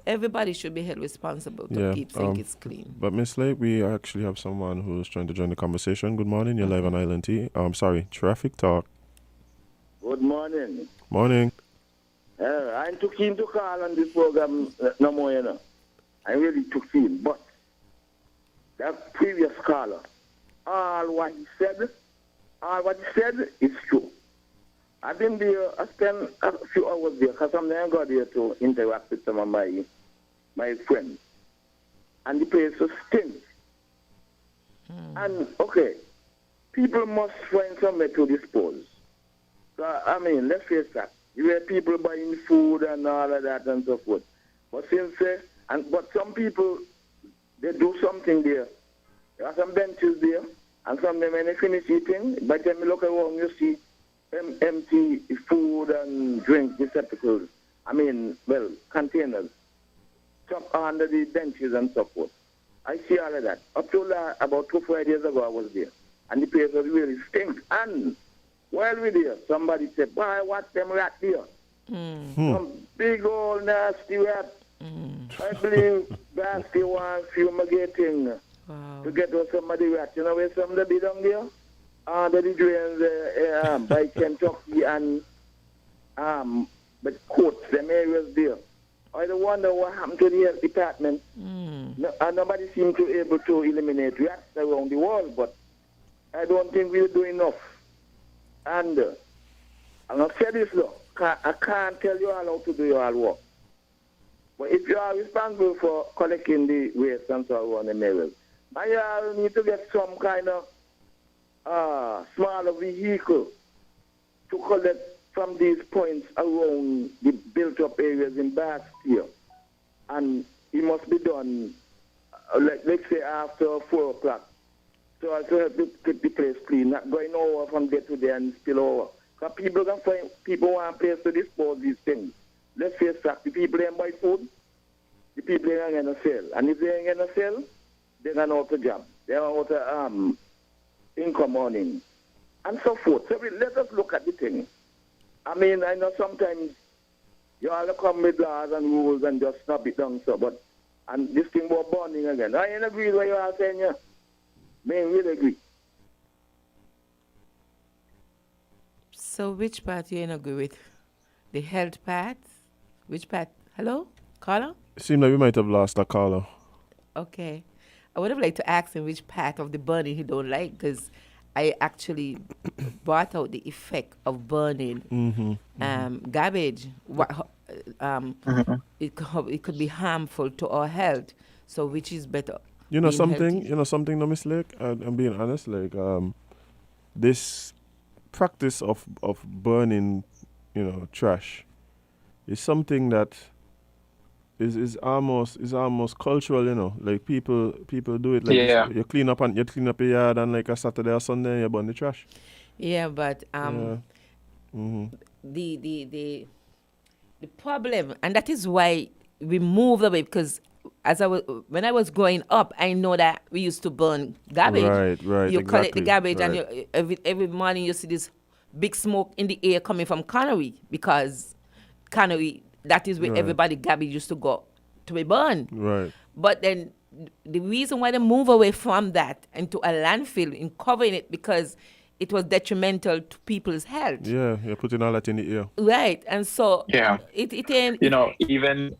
Everybody should be held responsible to keep St. Kitts clean. But Miss Lake, we actually have someone who's trying to join the conversation. Good morning, you're live on Island T. Traffic Talk. Good morning. Morning. I'm too keen to call on this program no more, I'm really too keen. But that previous caller, all what he said is true. I've been there, I spent a few hours there, because I'm there got there to interact with some of my friends. And the place was stinks. And, okay, people must find somewhere to dispose. So, I mean, let's face that. You hear people buying food and all of that and so forth. But but some people, they do something there. There are some benches there, and some of them, when they finish eating, by the time you look around, you see empty food and drink receptacles. Containers. Stuck under the benches and so forth. I see all of that. Up to about 2 Fridays ago, I was there. And the place was really stink. And while we're there, somebody said, "Boy, what's them rat there?" Some big old nasty rat. I believe nasty one fumigating to get out some of the rats. You know where some of the be down there? Under the drains by Kentucky and but courts, them areas there. I wonder what happened to the health department. Nobody seemed to be able to eliminate rats around the world, but I don't think we'll do enough. And I'm going to say this, though. I can't tell you all how to do your work. But if you are responsible for collecting the waste and so on in the areas, you need to get some kind of smaller vehicle to collect from these points around the built-up areas in Bass here. And it must be done, let's say, after 4 o'clock. So I have to keep the place clean, not going over from day to day and spill over. Because people want a place to dispose these things. Let's face that, the people ain't buy food, the people ain't going to sell. And if they ain't going to sell, they're going out of job. They're out of income earning, and so forth. So let us look at the thing. I know sometimes you all come with laws and rules and just snap it down, and this thing about burning again. I ain't agree with what you are saying here. Really agree. So which part you ain't agree with? The health part? Which part? Hello? Caller? It seemed like we might have lost a caller. Okay. I would have liked to ask him which part of the burning he don't like, because I actually brought out the effect of burning garbage. It could be harmful to our health. So which is better? You know something? Healthy. You know something, no, Miss Lake? I'm being honest. This practice of burning, trash, is something that is almost cultural. Like people do it. Like you clean up your yard and like a Saturday or Sunday you burn the trash. Yeah, but the problem, and that is why we moved away, because when I was growing up, I know that we used to burn garbage. Right. You collect the garbage, right. and every morning you see this big smoke in the air coming from cannery, because cannery, that is where everybody garbage used to go to be burned. Right. But then the reason why they move away from that into a landfill in covering it, because it was detrimental to people's health. Yeah, you're putting all that in the air. Right, and so it ain't.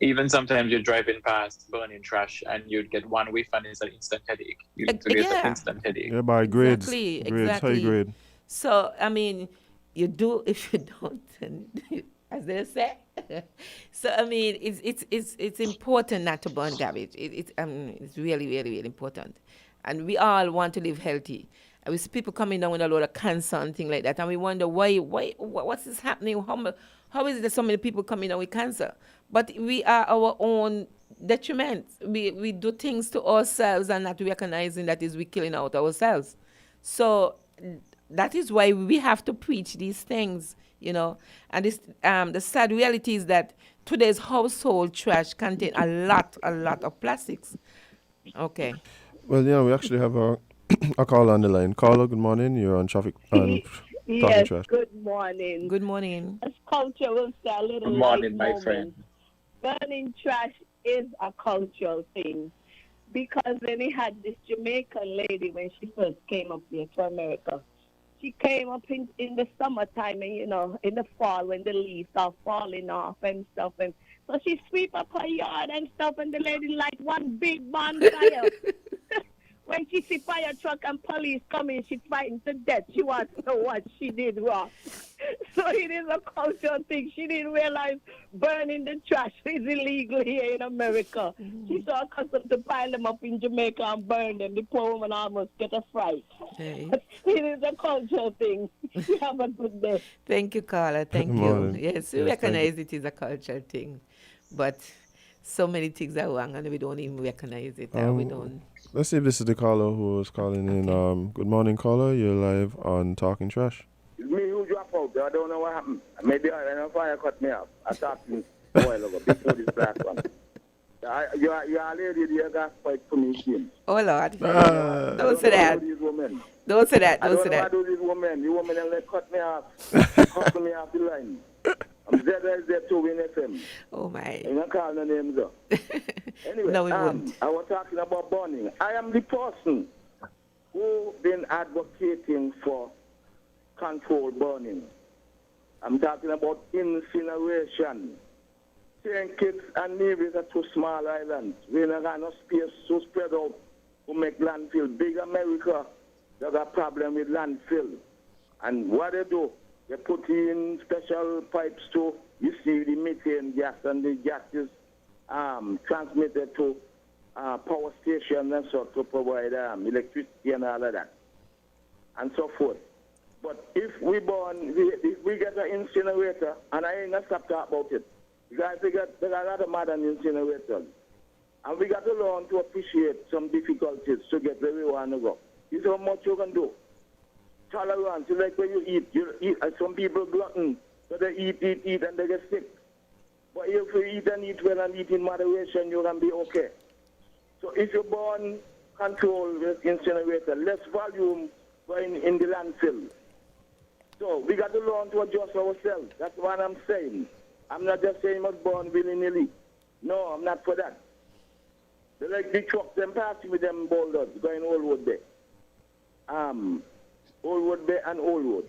Even sometimes you're driving past burning trash and you'd get one whiff and it's an instant headache. You get an instant headache. Yeah, by grades. Exactly. High grade. So you do if you don't, as they say. So it's important not to burn garbage. It's really, really, really important, and we all want to live healthy. And we see people coming down with a lot of cancer and things like that, and we wonder why what's this happening? How is it that so many people coming down with cancer? But we are our own detriment. We do things to ourselves and not recognizing that is we killing out ourselves. So that is why we have to preach these things, And this, the sad reality is that today's household trash contain a lot of plastics. Okay. Well, we actually have a call on the line. Caller, good morning. You're on traffic. Talking Yes, trash. good morning. Good morning. As culture will say a little Good morning, light my friend. moment. Burning trash is a cultural thing. Because when we had this Jamaican lady when she first came up here to America, she came up in the summertime and, you know, in the fall when the leaves are falling off and stuff. And so she sweep up her yard and stuff, and the lady light one big bonfire. When she see fire truck and police coming, she fighting to death. She wants to know what she did wrong. So it is a cultural thing. She didn't realize burning the trash is illegal here in America. She's so accustomed to pile them up in Jamaica and burn them. The poor woman almost get a fright. Hey. It is a cultural thing. You have a good day. Thank you, Carla. Thank Good you. morning. Yes, we Yes, recognize it is a cultural thing, but so many things are wrong and we don't even recognize it. And we don't. Let's see if this is the caller who was calling in. Good morning, caller. You're live on Talking Trash. It's me who drop out. I don't know what happened. Maybe I fire cut me off. I talked to you a while ago before this last one. You are a lady there got fight for me again. Oh Lord! Ah. Don't say that. Don't say that. I Don't don't say know that. what to do this woman. The woman them like cut me off. Cut me off the line. I'm Z to WINN FM. Oh my! You don't call no names though. Anyway, No, we won't. I was talking about burning. I am the person who been advocating for controlled burning. I'm talking about incineration. St Kitts and Nevis are two small islands. We don't got no space so spread out to make landfill. Big America, they got a problem with landfill. And what they do, they put in special pipes to receive the methane gas, and the gas is transmitted to power stations and so to provide electricity and all of that, and so forth. But if we get an incinerator, and I ain't gonna stop talking about it, because they got a lot of modern incinerators, and we got to learn to appreciate some difficulties to get where we want to go. This is how much you can do. Tolerance, like when you eat, some people glutton, so they eat, and they get sick. But if you eat and eat well and eat in moderation, you can be okay. So if you burn control with incinerator, less volume going in the landfill. So we got to learn to adjust ourselves. That's what I'm saying. I'm not just saying must burn willy-nilly. No, I'm not for that. They like the trucks, them passing with them boulders going Oldwood Bay. Oldwood Bay and Oldwood.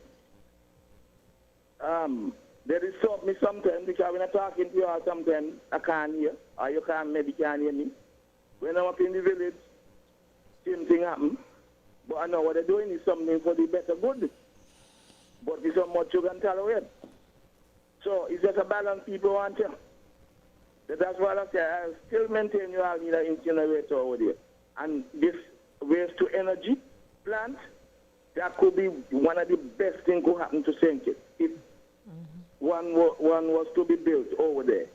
They disturb me sometimes because when I'm talking to you all sometimes I can't hear, or you maybe can't hear me. When I'm up in the village, same thing happen. But I know what they're doing is something for the better good. But it's so much you can tolerate. So it's just a balance people want to. That's what I say. I still maintain you all need an incinerator over there. And this waste to energy plant, that could be one of the best things could happen to St Kitts. If one was to be built over there.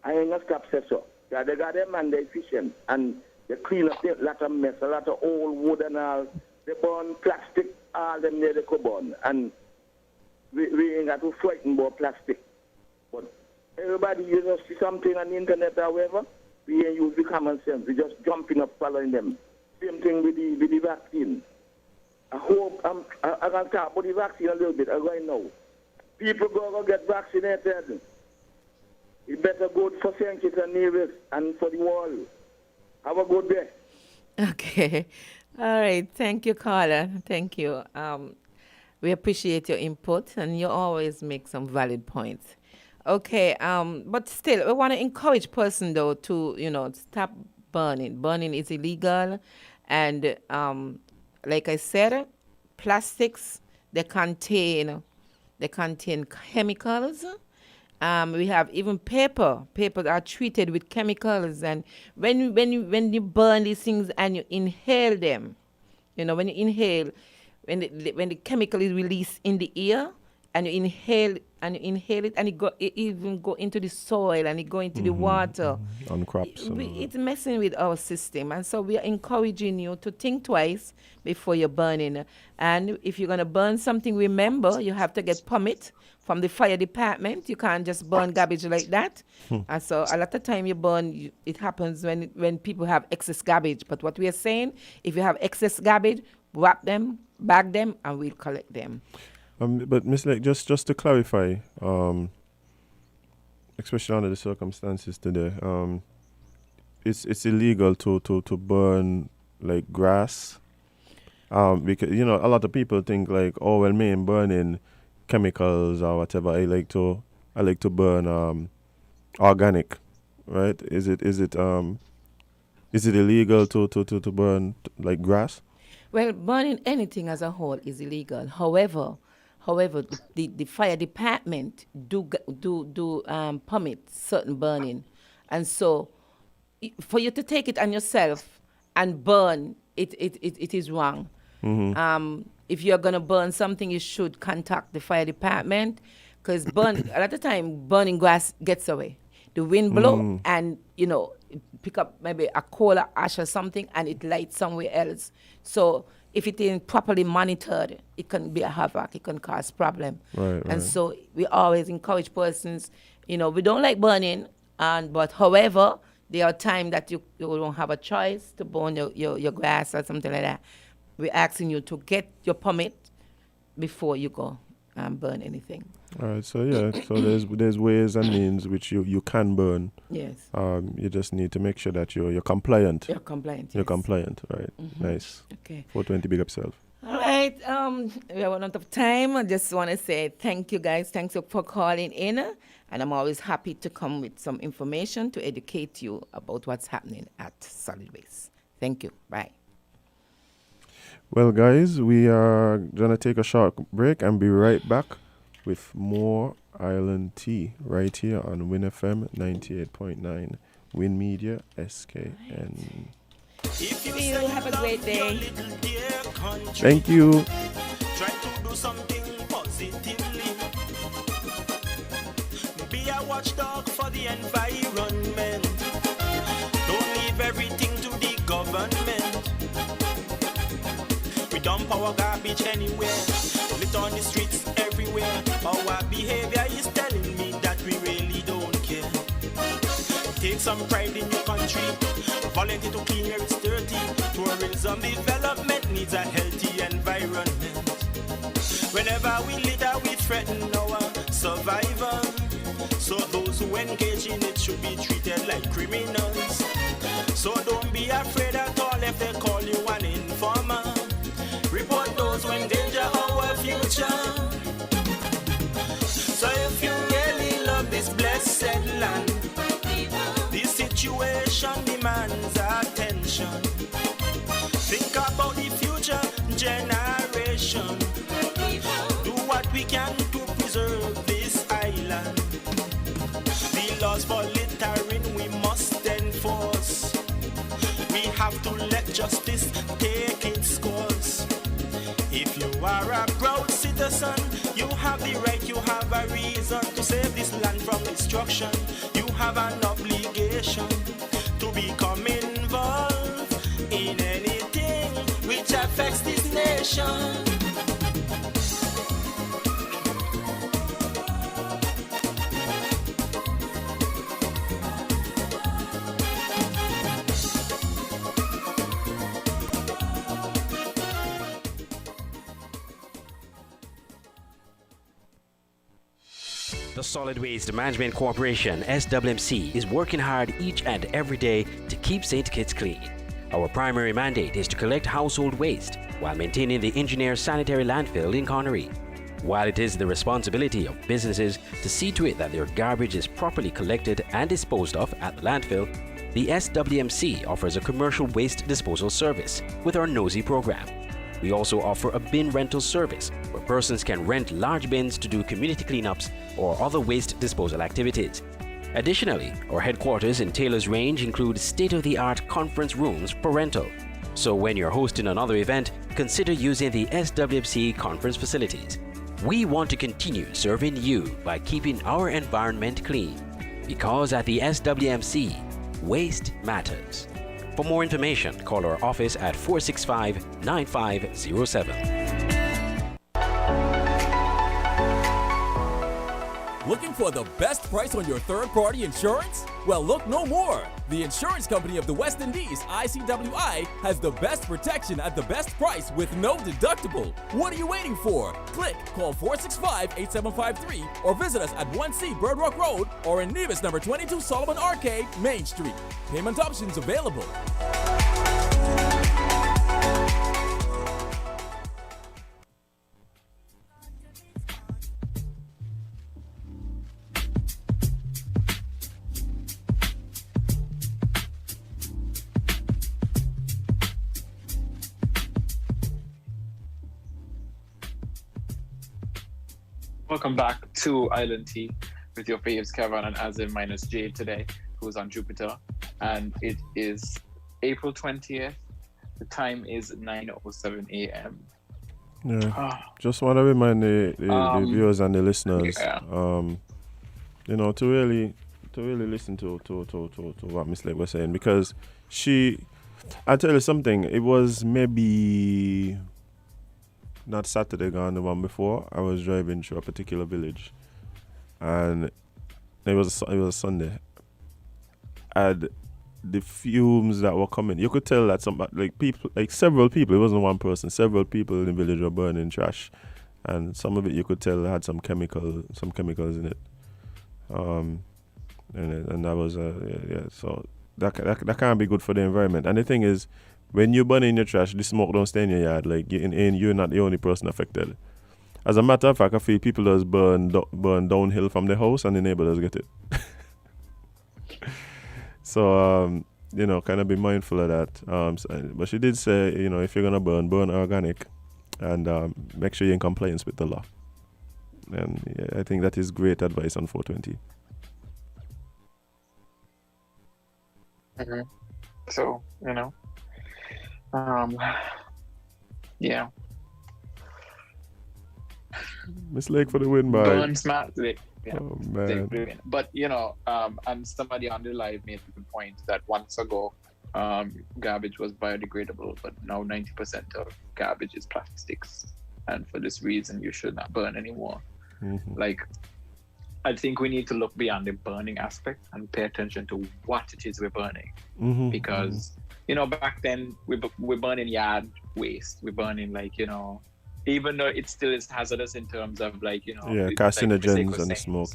I ain't gonna stop say so. Yeah, they got them and they're efficient. And they clean up a lot of mess, a lot of old wood and all. They burn plastic, all them there they could burn. And we ain't got to frighten about plastic. But everybody you just see something on the internet, however, we ain't use the common sense. We just jumping up following them. Same thing with the vaccine. I hope I'm going to talk about the vaccine a little bit right now. People go get vaccinated. It's better good for St Kitts and Nevis and for the world. Have a good day. Okay. All right. Thank you, Carla. Thank you. We appreciate your input, and you always make some valid points. Okay. But still, we want to encourage person though to stop burning. Burning is illegal, and like I said, plastics they contain chemicals. We have even paper. Papers are treated with chemicals, and when you burn these things and you inhale them, when you inhale, when the chemical is released in the air and you inhale and you inhale it, and it even go into the soil, and it go into the water. On crops. It's messing with our system, and so we are encouraging you to think twice before you're burning. And if you're gonna burn something, remember you have to get permit from the fire department. You can't just burn garbage like that. And so a lot of time you burn, it happens when people have excess garbage. But what we are saying, if you have excess garbage, wrap them, bag them, and we'll collect them. But Miss Lake, just to clarify, especially under the circumstances today, it's illegal to burn like grass, because a lot of people think like, oh well, me and burning chemicals or whatever. I like to burn organic, right? Is it illegal to burn like grass? Well, burning anything as a whole is illegal. However, the fire department do permit certain burning, and so for you to take it on yourself and burn it is wrong. If you're gonna burn something, you should contact the fire department, because a lot of time burning grass gets away. The wind blow and pick up maybe a coal or ash or something, and it lights somewhere else. So if it isn't properly monitored, it can be a havoc. It can cause problem. Right. So we always encourage persons. We don't like burning, but however, there are times that you don't have a choice to burn your grass or something like that. We're asking you to get your permit before you go and burn anything. All right. So there's ways and means which you can burn. Yes. You just need to make sure that you're compliant. You're compliant. You're Yes. compliant, right? Nice. Okay. 420, big up yourself. All right. We have run out of time. I just want to say thank you, guys. Thanks for calling in. And I'm always happy to come with some information to educate you about what's happening at Solid Waste. Thank you. Bye. Well, guys, we are going to take a short break and be right back with more Island Tea right here on WINN FM 98.9. WINN Media, SKN. See you. Have a great day. Thank you. Try to do something positively. Be a watchdog for the environment. Don't leave everything to the government. We dump our garbage anywhere, lit on the streets everywhere. Our behavior is telling me that we really don't care. Take some pride in your country, volunteer to clean where it's dirty. Tourism development needs a healthy environment. Whenever we litter, we threaten our survival. So those who engage in it should be treated like criminals. So don't be afraid at all if they call you an informer. Report those who endanger our future. So if you really love this blessed land, this situation demands attention. Think about the future generation. Do what we can to preserve this island. The laws for littering we must enforce. We have to let justice take its course. If you are a proud citizen, you have the right, you have a reason to save this land from destruction. You have an obligation to become involved in anything which affects this nation. The Solid Waste Management Corporation, SWMC, is working hard each and every day to keep St. Kitts clean. Our primary mandate is to collect household waste while maintaining the engineer sanitary landfill in Connery. While it is the responsibility of businesses to see to it that their garbage is properly collected and disposed of at the landfill, the SWMC offers a commercial waste disposal service with our Nosy program. We also offer a bin rental service where persons can rent large bins to do community cleanups or other waste disposal activities. Additionally, our headquarters in Taylor's Range include state-of-the-art conference rooms for rental. So when you're hosting another event, consider using the SWMC conference facilities. We want to continue serving you by keeping our environment clean, because at the SWMC, waste matters. For more information, call our office at 465-9507. Looking for the best price on your third-party insurance? Well, look no more. The insurance company of the West Indies, ICWI, has the best protection at the best price with no deductible. What are you waiting for? Call 465-8753 or visit us at 1C Bird Rock Road or in Nevis number 22 Solomon Arcade, Main Street. Payment options available. Welcome back to Island Tea with your faves Kevon and Azem minus Jade today, who's on Jupiter. And it is April 20th. The time is 9:07 a.m. Yeah. Just want to remind the viewers and the listeners, to really listen to what Miss Lake was saying, because I'll tell you something, it was maybe not Saturday gone, the one before, I was driving through a particular village, and it was a Sunday, and the fumes that were coming, you could tell that several people, it wasn't one person, several people in the village were burning trash, and some of it you could tell had some chemicals in it, and that was so that can't be good for the environment. And the thing is, when you burn in your trash, the smoke don't stay in your yard. Like you're not the only person affected. As a matter of fact, I feel people just burn downhill from the house, and the neighbor does get it. So kind of be mindful of that. But she did say, if you're gonna burn organic, and make sure you're in compliance with the law. And I think that is great advice on 420. Mm-hmm. So yeah. Miss Lake for the win, by Burn smart. Yeah. Oh man. But and somebody on the live made the point that once ago, garbage was biodegradable, but now 90% of garbage is plastics, and for this reason, you should not burn anymore. Mm-hmm. I think we need to look beyond the burning aspect and pay attention to what it is we're burning, mm-hmm. because back then we're burning yard waste. We're burning even though it still is hazardous in terms of carcinogens and the smoke.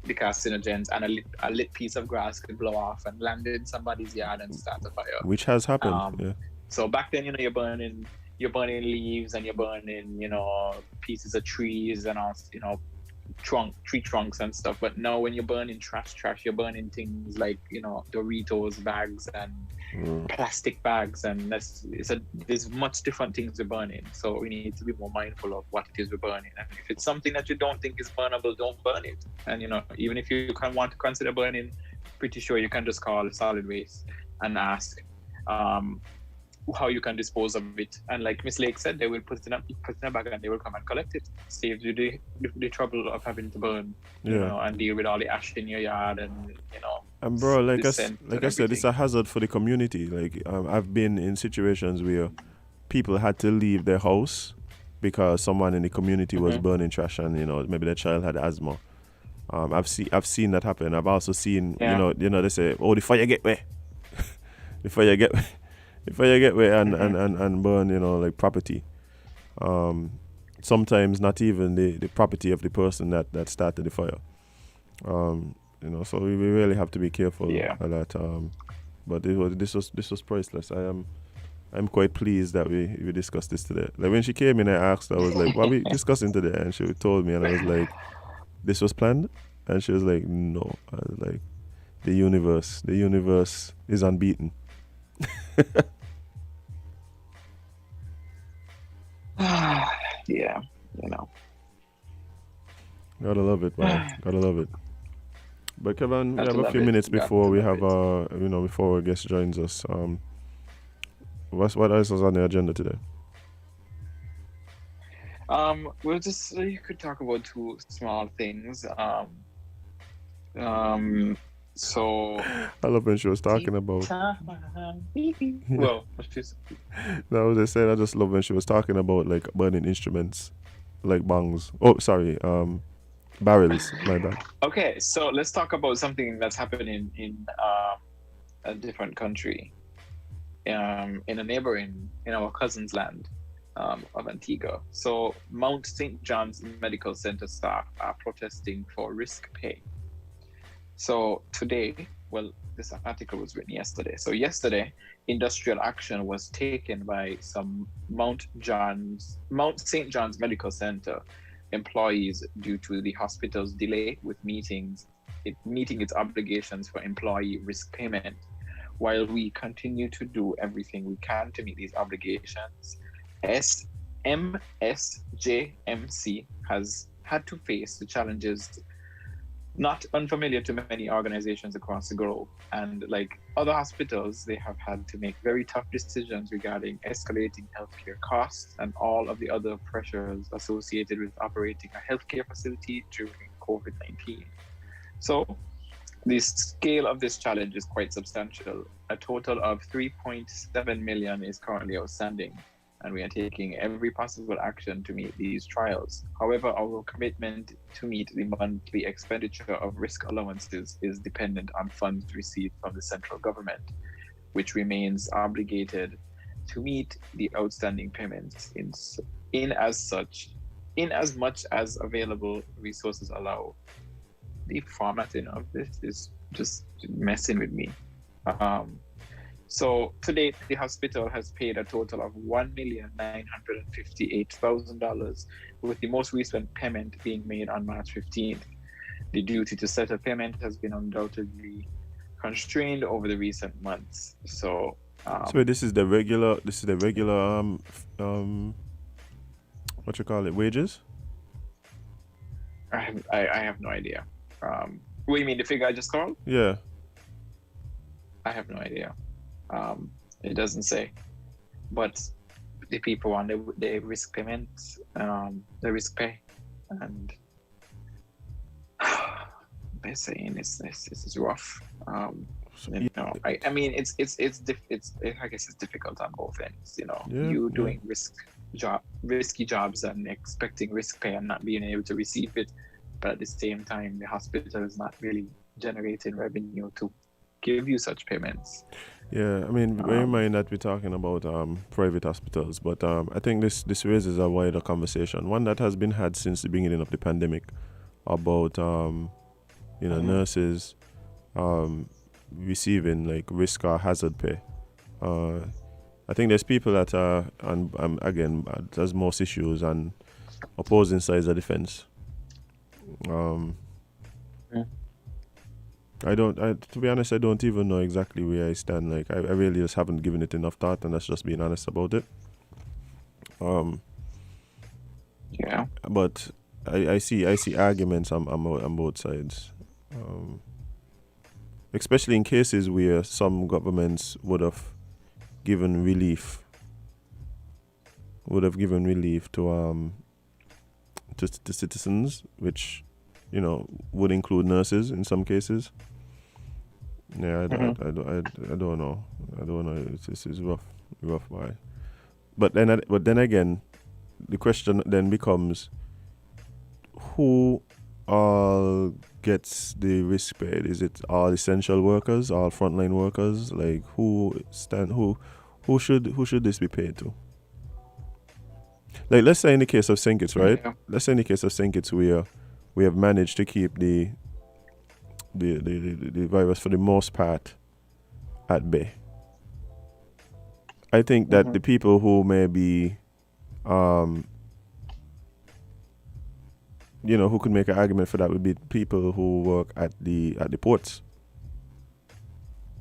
The carcinogens, and a lit piece of grass could blow off and land in somebody's yard and start a fire, which has happened. So back then, you're burning leaves, and you're burning pieces of trees and all, tree trunks and stuff. But now when you're burning trash, you're burning things like Doritos bags and plastic bags, and there's much different things we're burning. So we need to be more mindful of what it is we're burning. And if it's something that you don't think is burnable, don't burn it. And even if you want to consider burning, pretty sure you can just call solid waste and ask how you can dispose of it. And like Miss Lake said, they will put it in a bag and they will come and collect it. Saves you the trouble of having to burn, and deal with all the ash in your yard and And bro, like I said, it's a hazard for the community. I've been in situations where people had to leave their house because someone in the community was burning trash, and maybe their child had asthma. I've seen that happen. I've also seen they say, oh, the fire get where the fire get where and burn property. Sometimes not even the property of the person that started the fire. So we really have to be careful of that. But this was priceless. I'm quite pleased that we discussed this today. Like when she came in, I asked her, I was like, what are we discussing today? And she told me, and I was like, this was planned? And she was like, no. I was like, the universe is unbeaten. Yeah, Gotta love it, man. Gotta love it. But Kevon, we have a few minutes before we have before our guest joins us. What else is on the agenda today? We'll just you could talk about two small things. So I love when she was talking about. well, what she's No, I said I just love when she was talking about like burning instruments, like bongs. Oh, sorry, barrels. My bad. okay. So let's talk about something that's happening in a different country, in our cousin's land, of Antigua. So Mount St. John's Medical Center staff are protesting for risk pay. So today, well, this article was written yesterday. So yesterday, industrial action was taken by some Mount St. John's Medical Center employees due to the hospital's delay with meeting its obligations for employee risk payment. While we continue to do everything we can to meet these obligations, MSJMC has had to face the challenges not unfamiliar to many organizations across the globe. And like other hospitals, they have had to make very tough decisions regarding escalating healthcare costs and all of the other pressures associated with operating a healthcare facility during COVID-19. So the scale of this challenge is quite substantial. A total of 3.7 million is currently outstanding, and we are taking every possible action to meet these trials. However, our commitment to meet the monthly expenditure of risk allowances is dependent on funds received from the central government, which remains obligated to meet the outstanding payments in as much as available resources allow. The formatting of this is just messing with me. So to date, the hospital has paid a total of $1,958,000, with the most recent payment being made on March 15th. The duty to settle payment has been undoubtedly constrained over the recent months. So this is the regular what you call it, wages? I have no idea. What do you mean, the figure I just called? Yeah. I have no idea. It doesn't say, but the people want the risk payment, the risk pay, and they're saying this is rough. I mean, I guess it's difficult on both ends. Doing risky jobs and expecting risk pay and not being able to receive it, but at the same time, the hospital is not really generating revenue to give you such payments. Yeah, I mean, bear in mind that we're talking about private hospitals, but I think this raises a wider conversation, one that has been had since the beginning of the pandemic, about nurses receiving like risk or hazard pay. I think there's people that are, and again, there's most issues on opposing sides of the fence. To be honest, I don't even know exactly where I stand. Like, I really just haven't given it enough thought, and that's just being honest about it. Yeah. But I see arguments on both sides. Especially in cases where some governments would have given relief to citizens, which would include nurses in some cases. Yeah, I don't know. This is rough, boy. But then again, the question then becomes, who all gets the risk paid? Is it all essential workers, all frontline workers? Like, who should this be paid to? Like, let's say in the case of St Kitts, right? Yeah. Let's say in the case of St Kitts, we have managed to keep the virus for the most part at bay. I think that the people who may be, who could make an argument for that would be people who work at the ports.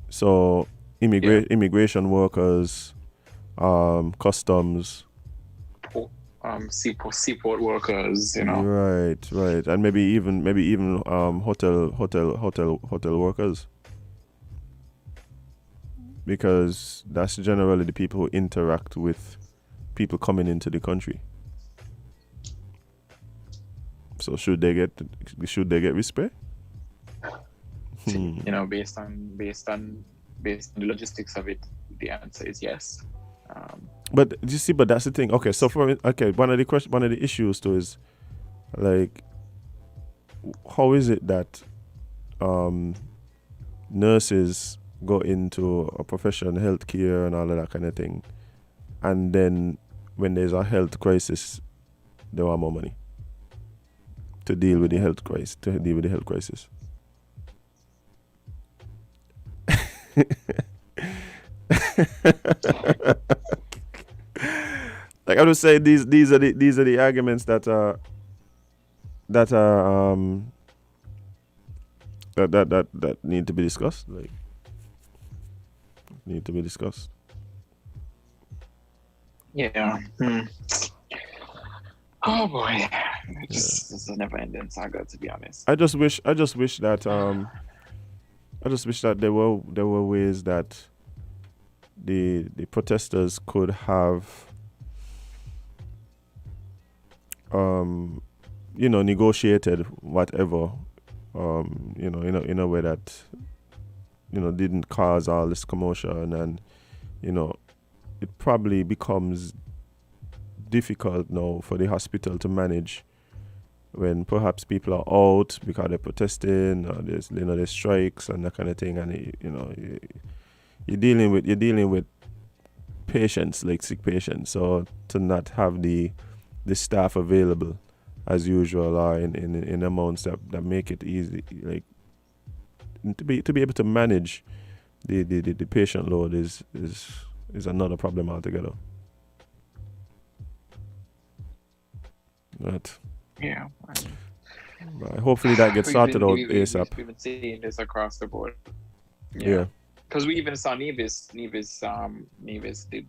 So immigration workers, customs, seaport workers, Right, and maybe even hotel workers, because that's generally the people who interact with people coming into the country. So should they get respect? You know, based on the logistics of it, the answer is yes. But you see, but that's the thing. Okay, so one of the issues too is like, how is it that nurses go into a profession, healthcare, and all of that kind of thing, and then when there's a health crisis, they want more money to deal with the health crisis. Like I would say, these are the arguments that need to be discussed. Like, need to be discussed. Yeah. Oh boy, this is a never-ending saga, to be honest. I just wish that there were ways that the protesters could have negotiated whatever in a way that didn't cause all this commotion, and it probably becomes difficult now for the hospital to manage when perhaps people are out because they're protesting, or there's strikes and that kind of thing, and you're dealing with patients, like sick patients. So to not have the staff available as usual, or in amounts that make it easy, like to be able to manage the patient load is another problem altogether. Right. Yeah. But hopefully that gets sorted out ASAP. We've been seeing this across the board. Yeah. Because we even saw Nevis did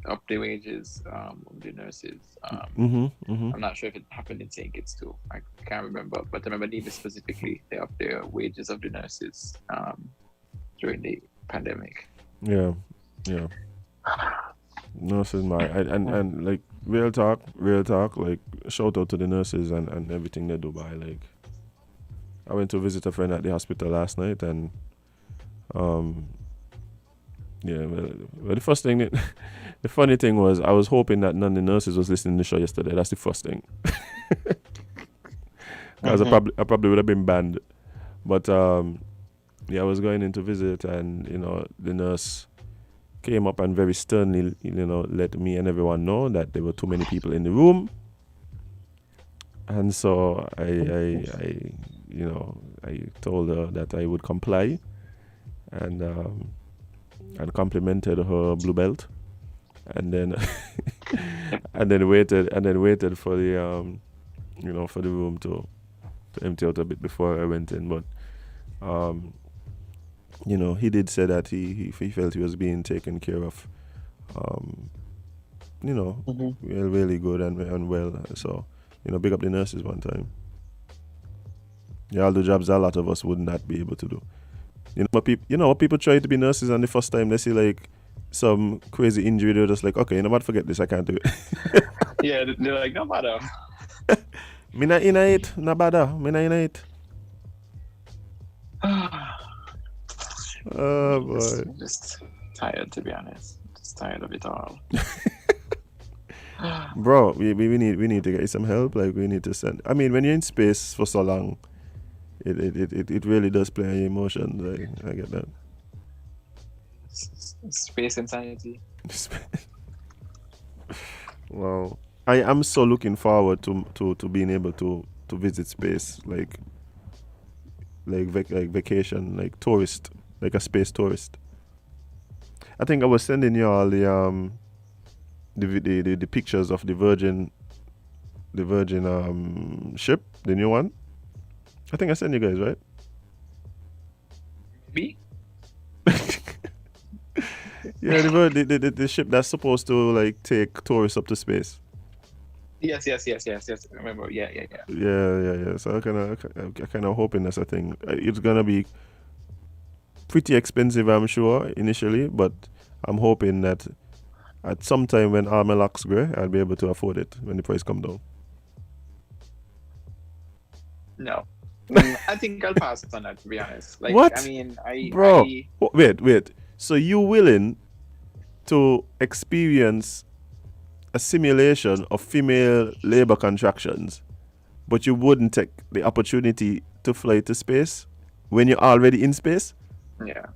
up the wages of the nurses. I'm not sure if it happened in St Kitts too. I can't remember, but I remember Nevis specifically, they upped their wages of the nurses during the pandemic. Yeah. Nurses, and like real talk, like shout out to the nurses and everything they do. By like, I went to visit a friend at the hospital last night, and well, the first thing, the funny thing was, I was hoping that none of the nurses was listening to the show yesterday. That's the first thing. Because I probably would have been banned. But I was going in to visit, and the nurse came up and very sternly, let me and everyone know that there were too many people in the room. And so I told her that I would comply, and complimented her blue belt, and then waited for the for the room to empty out a bit before I went in. But he did say that he felt he was being taken care of, really good and well. So, big up the nurses one time. Yeah, all the jobs a lot of us would not be able to do. What people try to be nurses, and the first time they see like some crazy injury, they're just like, okay, forget this, I can't do it. Yeah, they're like, no matter. Me not in it, no bother. Me not in it. Oh boy. Just tired, to be honest. Just tired of it all. Bro, we need to get some help. Like, we need to send. I mean, when you're in space for so long, it really does play on your emotions. I get that. Space insanity. Wow. I am so looking forward to being able to visit space, like vacation, like tourist, like a space tourist. I think I was sending you all the pictures of the Virgin ship, the new one. I think I sent you guys, right? Me? Yeah, the ship that's supposed to like take tourists up to space. Yes. I remember. Yeah. Yeah. So I kind of hoping that's a thing. It's gonna be pretty expensive, I'm sure, initially, but I'm hoping that at some time when all my locks grow, I'll be able to afford it when the price come down. No. I think I'll pass on that, to be honest. Like, What? I mean, Bro, wait. So you willing to experience a simulation of female labor contractions, but you wouldn't take the opportunity to fly to space when you're already in space? Yeah.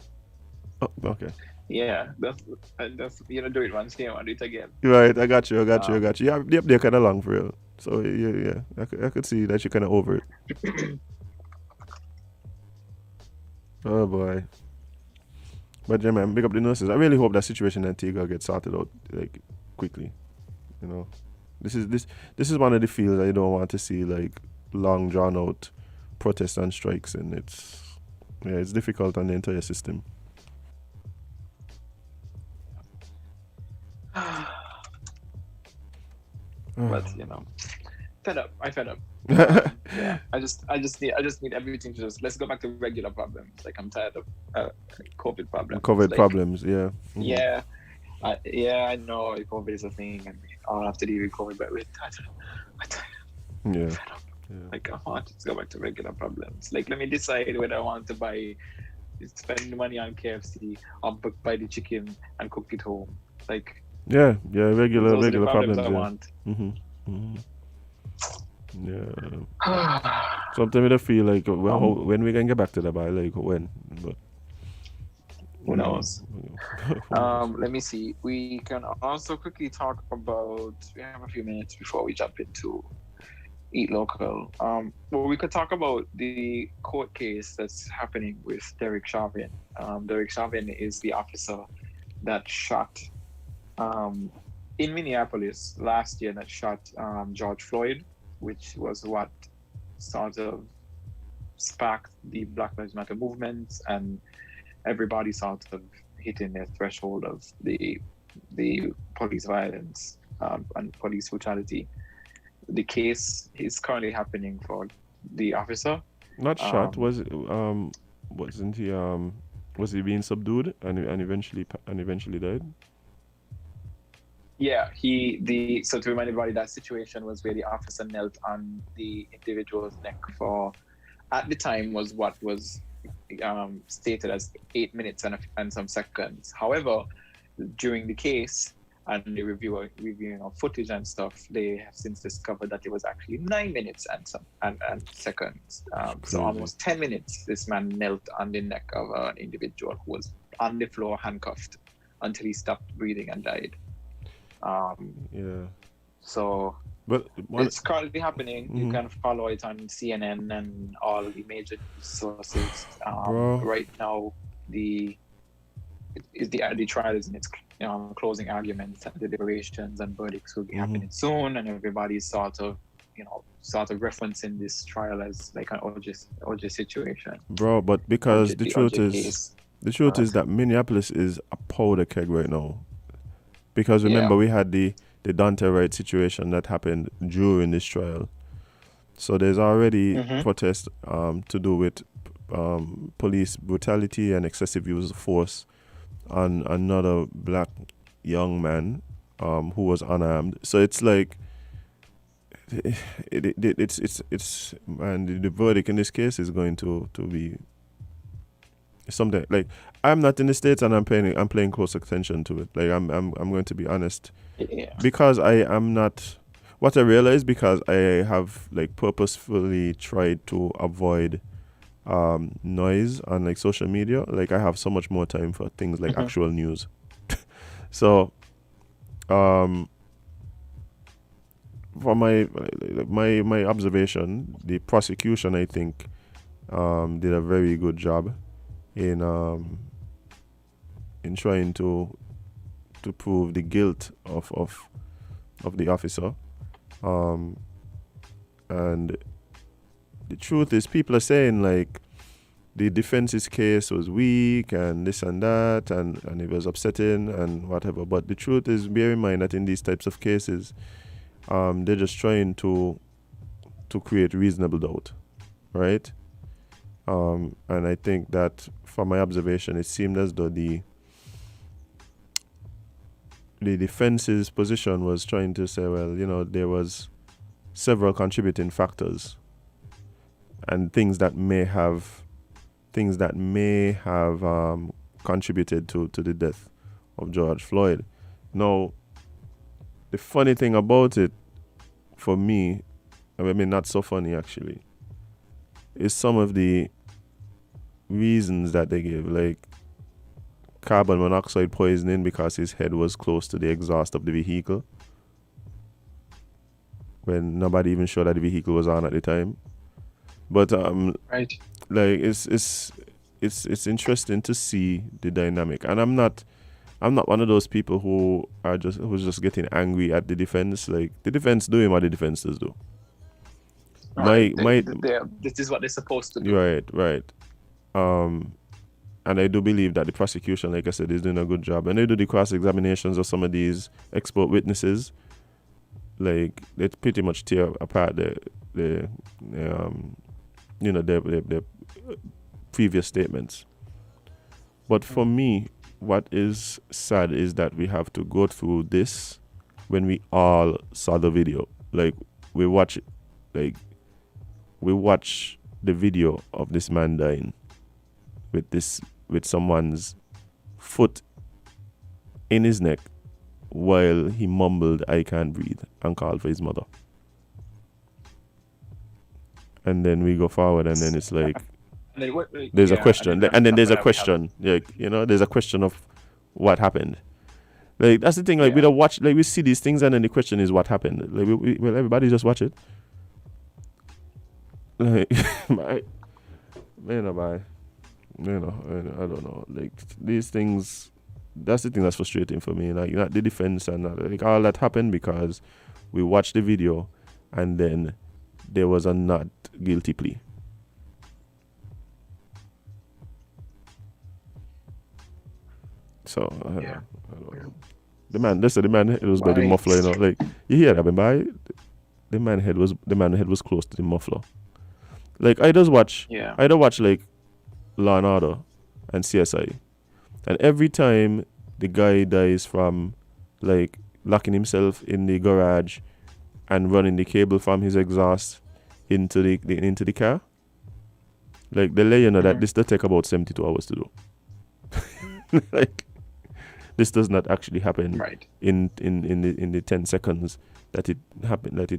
Oh, okay. Yeah. That's you know, do it once, you want to do it again. Right, I got you. Yeah, yep, they're kind of long for real. So yeah, I could see that you're kind of over it. Oh boy. But yeah, man, big up the nurses. I really hope that situation in Antigua gets sorted out like quickly. You know, this is one of the fields I don't want to see like long drawn out protests and strikes, and it's difficult on the entire system. But you know, I fed up. Yeah, I just need everything to just let's go back to regular problems. Like I'm tired of COVID problems. Problems, yeah. Mm-hmm. Yeah, I know COVID is a thing, and we all have to deal with COVID, but we're tired. Yeah. Fed up. Like I want to go back to regular problems. Like let me decide whether I want to spend money on KFC or buy the chicken and cook it home. Like regular problems. I want. Mm-hmm. Yeah. Sometimes I feel like when we can get back to the bar, like when, but who knows? Let me see. We can also quickly talk about. We have a few minutes before we jump into Eat Local. Well, we could talk about the court case that's happening with Derek Chauvin. Derek Chauvin is the officer that shot in Minneapolis last year, that shot George Floyd, which was what sort of sparked the Black Lives Matter movement, and everybody sort of hitting their threshold of the police violence and police brutality. The case is currently happening for the officer. Not shot. Wasn't he? Was he being subdued and eventually died? Yeah, so to remind everybody, that situation was where the officer knelt on the individual's neck for, at the time, was what was stated as 8 minutes and some seconds. However, during the case and the reviewing of footage and stuff, they have since discovered that it was actually 9 minutes and seconds. So almost 10 minutes, this man knelt on the neck of an individual who was on the floor handcuffed until he stopped breathing and died. So it's currently happening. Mm-hmm. You can follow it on CNN and all the major sources. Right now, the trial is in its closing arguments, and deliberations and verdicts will be happening soon, and everybody's sort of referencing this trial as like an OJ situation. Bro, but because the truth is that Minneapolis is a powder keg right now. Because remember, we had the Dante Wright situation that happened during this trial. So there's already protest to do with police brutality and excessive use of force on another black young man who was unarmed. So it's like it's and the verdict in this case is going to be something like, I'm not in the States and I'm paying close attention to it. Like I'm going to be honest, because I am not. What I realized, because I have like purposefully tried to avoid noise on like social media. Like I have so much more time for things like actual news. So, for my observation, the prosecution, I think, did a very good job in trying to prove the guilt of the officer, and the truth is, people are saying like the defense's case was weak and this and that, and it was upsetting and whatever. But the truth is, bear in mind that in these types of cases, they're just trying to create reasonable doubt, right? And I think that, from my observation, it seemed as though the defense's position was trying to say, well, there was several contributing factors, and things that may have contributed to the death of George Floyd. Now, the funny thing about it, for me, I mean, not so funny actually, is some of the reasons that they give, like carbon monoxide poisoning because his head was close to the exhaust of the vehicle when nobody even showed that the vehicle was on at the time. But right, like it's interesting to see the dynamic, and I'm not one of those people who's just getting angry at the defense. Like, the defense doing what the defense does do. Right. This is what they're supposed to do. Right. And I do believe that the prosecution, like I said, is doing a good job. And they do the cross-examinations of some of these expert witnesses. Like, they pretty much tear apart the previous statements. But for me, what is sad is that we have to go through this when we all saw the video. Like, we watch the video of this man dying with someone's foot in his neck while he mumbled, "I can't breathe," and called for his mother. And then we go forward, and then it's like, there's a question, and then there's a question, like, there's a question of what happened. Like, that's the thing. Like, we don't watch, like, we see these things, and then the question is what happened. Like, well, everybody just watch it. Like, I don't know. Like, these things, that's the thing that's frustrating for me. Like, the defense and like all that happened because we watched the video, and then there was a not guilty plea. So I don't know. The man head was by the muffler, like, you hear that, by the man head was close to the muffler. Like, I don't watch like Law and Order and CSI, and every time the guy dies from like locking himself in the garage and running the cable from his exhaust into the car, like, they let you know that this will take about 72 hours to do. Like, this does not actually happen in the 10 seconds that it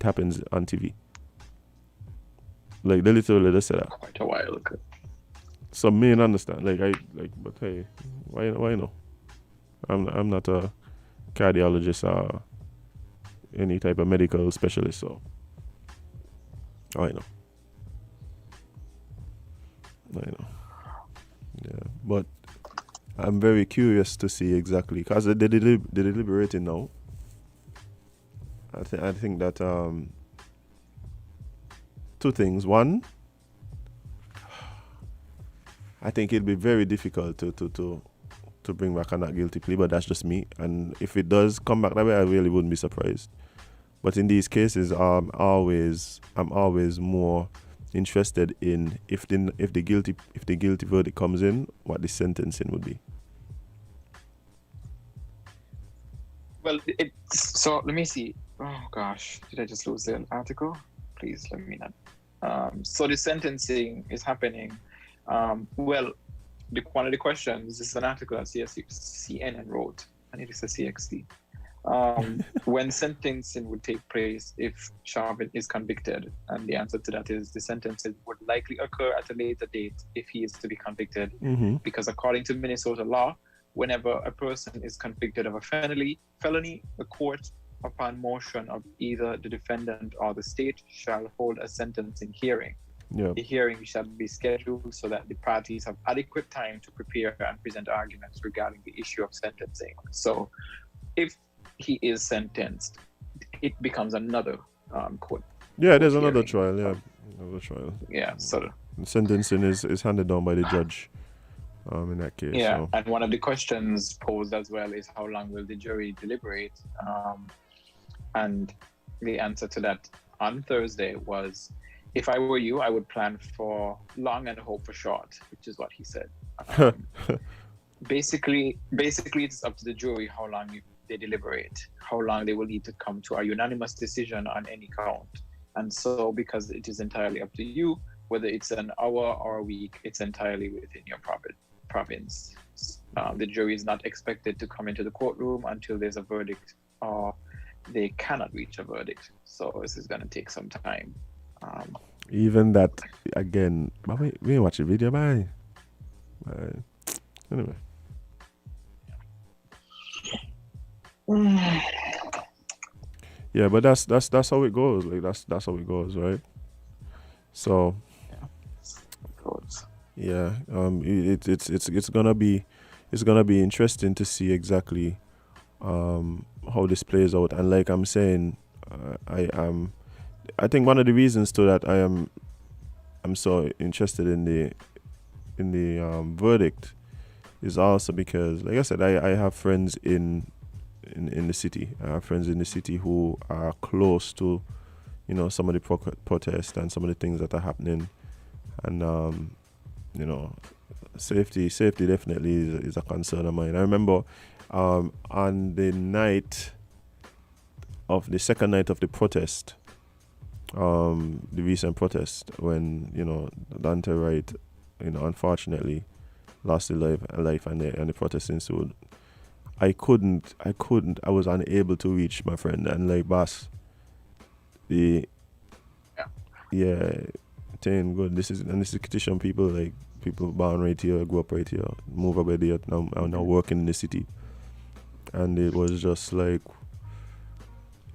happens on TV. Like, they literally just said that. Quite a while ago. So me and understand. But hey, why no? I'm not a cardiologist or any type of medical specialist, so I know. Yeah, but I'm very curious to see exactly, because they're deliberating now. I think that two things. One, I think it'd be very difficult to bring back a not guilty plea, but that's just me. And if it does come back that way, I really wouldn't be surprised. But in these cases, I'm always more interested in if the guilty verdict comes in, what the sentencing would be. Well, so let me see. Oh gosh, did I just lose the article? Please let me not. So the sentencing is happening. Well, one of the questions, this is an article that CNN wrote, and it is a CXC. When sentencing would take place if Chauvin is convicted, and the answer to that is the sentencing would likely occur at a later date if he is to be convicted, because according to Minnesota law, whenever a person is convicted of a felony, the court, upon motion of either the defendant or the state, shall hold a sentencing hearing. Yeah. The hearing shall be scheduled so that the parties have adequate time to prepare and present arguments regarding the issue of sentencing. So if he is sentenced, it becomes another court. Yeah, there's another trial. Yeah, another trial. Yeah, so the sentencing is handed down by the judge. In that case. Yeah, so. And one of the questions posed as well is how long will the jury deliberate? And the answer to that on Thursday was, if I were you, I would plan for long and hope for short, which is what he said. Basically, it's up to the jury how long they deliberate, how long they will need to come to a unanimous decision on any count. And so, because it is entirely up to you, whether it's an hour or a week, it's entirely within your province. The jury is not expected to come into the courtroom until there's a verdict, or they cannot reach a verdict. So this is going to take some time. Even that, again, but we ain't watch the video, bye. Anyway. Yeah, but that's how it goes. Like that's how it goes, right? So yeah, it's gonna be interesting to see exactly how this plays out. And like I'm saying, I think one of the reasons to that I'm so interested in the verdict is also because, like I said, I have friends in the city. I have friends in the city who are close to, some of the protests and some of the things that are happening, and safety definitely is a concern of mine. I remember on the second night of the protest, the recent protest, when Dante Wright, unfortunately lost his life and the protest ensued. I was unable to reach my friend, and like boss, thing good. This is Kittian people, like people born right here, grew up right here, move up there, now working in the city. And it was just like,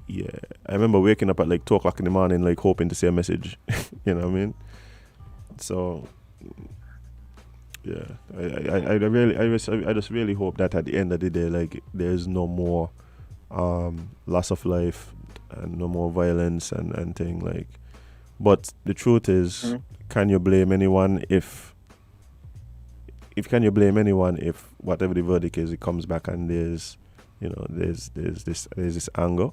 I remember waking up at like 2 o'clock in the morning, like hoping to see a message. You know what I mean? So yeah, I just really hope that at the end of the day, like, there's no more loss of life and no more violence and thing, like. But the truth is, can you blame anyone if whatever the verdict is, it comes back and there's this anger?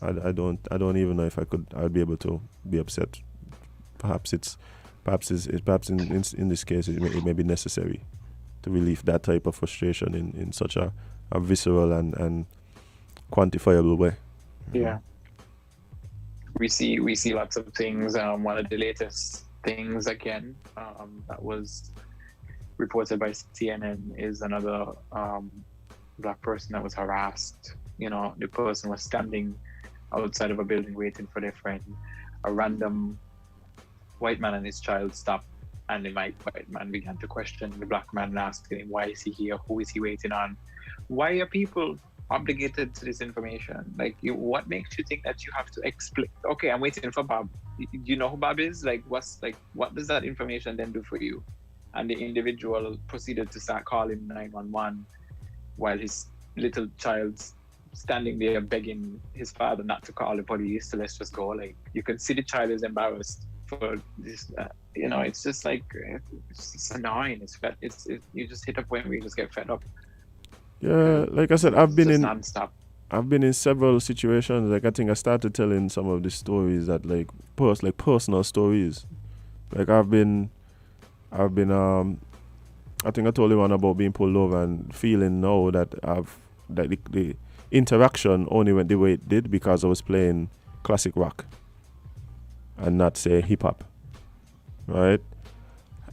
I don't even know if I'd be able to be upset. Perhaps in this case it may be necessary to relieve that type of frustration in such a visceral and quantifiable way. Yeah. We see lots of things. One of the latest things again that was reported by CNN is another black person that was harassed. The person was standing outside of a building waiting for their friend. A random white man and his child stopped, and the white man began to question the black man and asking him, why is he here? Who is he waiting on? Why are people obligated to this information? Like, what makes you think that you have to explain? Okay, I'm waiting for Bob. Do you know who Bob is? Like, what does that information then do for you? And the individual proceeded to start calling 911 while his little child's standing there begging his father not to call the police, so let's just go. Like, you can see the child is embarrassed for this. It's just like, it's just annoying. You just hit a point where you just get fed up. Yeah, like I said, I've been non-stop. I've been in several situations. Like, I think I started telling some of the stories that personal stories. Like, I think I told you one about being pulled over and feeling now that the interaction only went the way it did because I was playing classic rock and not, say, hip hop. Right?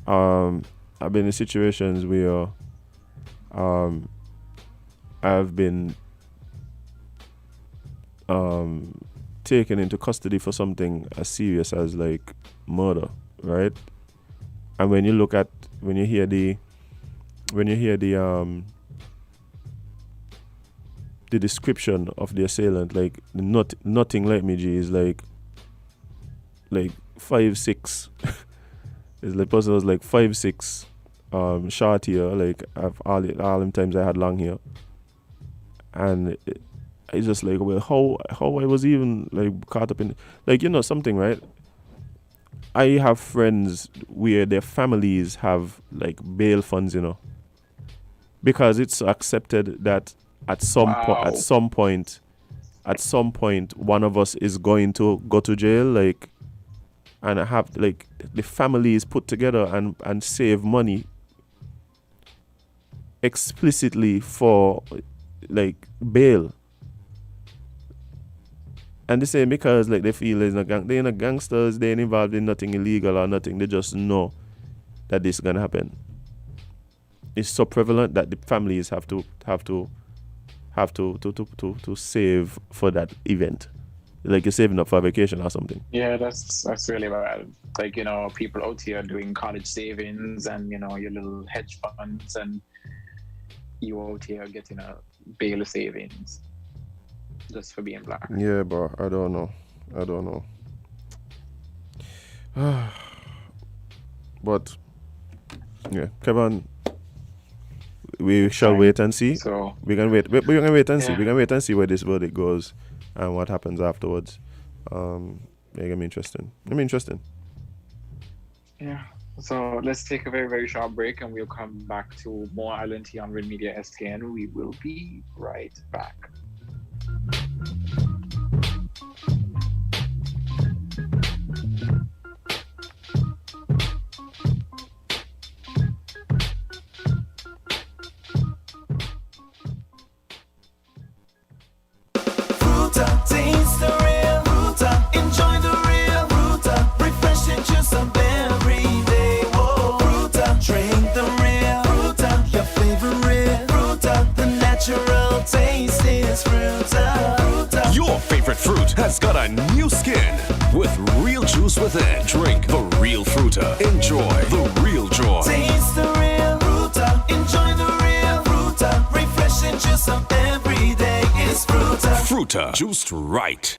I've been in situations where I've been taken into custody for something as serious as like murder, right? And when you hear the description of the assailant, like, nothing like me, G, is like 5'6". It's like person was like 5'6", short hair, like all them times I had long hair. And it's just like, well, how I was even like caught up in, like, something, right? I have friends where their families have like bail funds, because it's accepted that at some point one of us is going to go to jail, like, and have like the families put together and save money explicitly for like bail. And the same because like they feel they're not gangsters, they ain't involved in nothing illegal or nothing. They just know that this is gonna happen. It's so prevalent that the families have to save for that event. Like you're saving up for a vacation or something. Yeah, that's really bad. Like, you know, people out here doing college savings and, you know, your little hedge funds, and you out here getting a bale of savings just for being black. Yeah, bro. I don't know. But yeah, Kevon, we shall wait and see. So we're gonna wait. We're gonna wait and see. Yeah. We're gonna wait and see where this verdict goes and what happens afterwards. It's gonna be interesting. Yeah. So let's take a very, very short break, and we'll come back to more Island Tea on WINNmedia SKN. We will be right back. Fruta, taste the real Fruta, enjoy the real Fruta, refreshing juice of every day. Whoa, Fruta, drink the real Fruta, your favorite Fruta, the natural taste is Fruta. Fruta. Your favorite fruit has got a new skin with real juice within. Drink the real Fruta. Enjoy the real joy. Taste the real Fruta, enjoy the real Fruta, refreshing juice of every day is Fruta. Fruta, juiced right.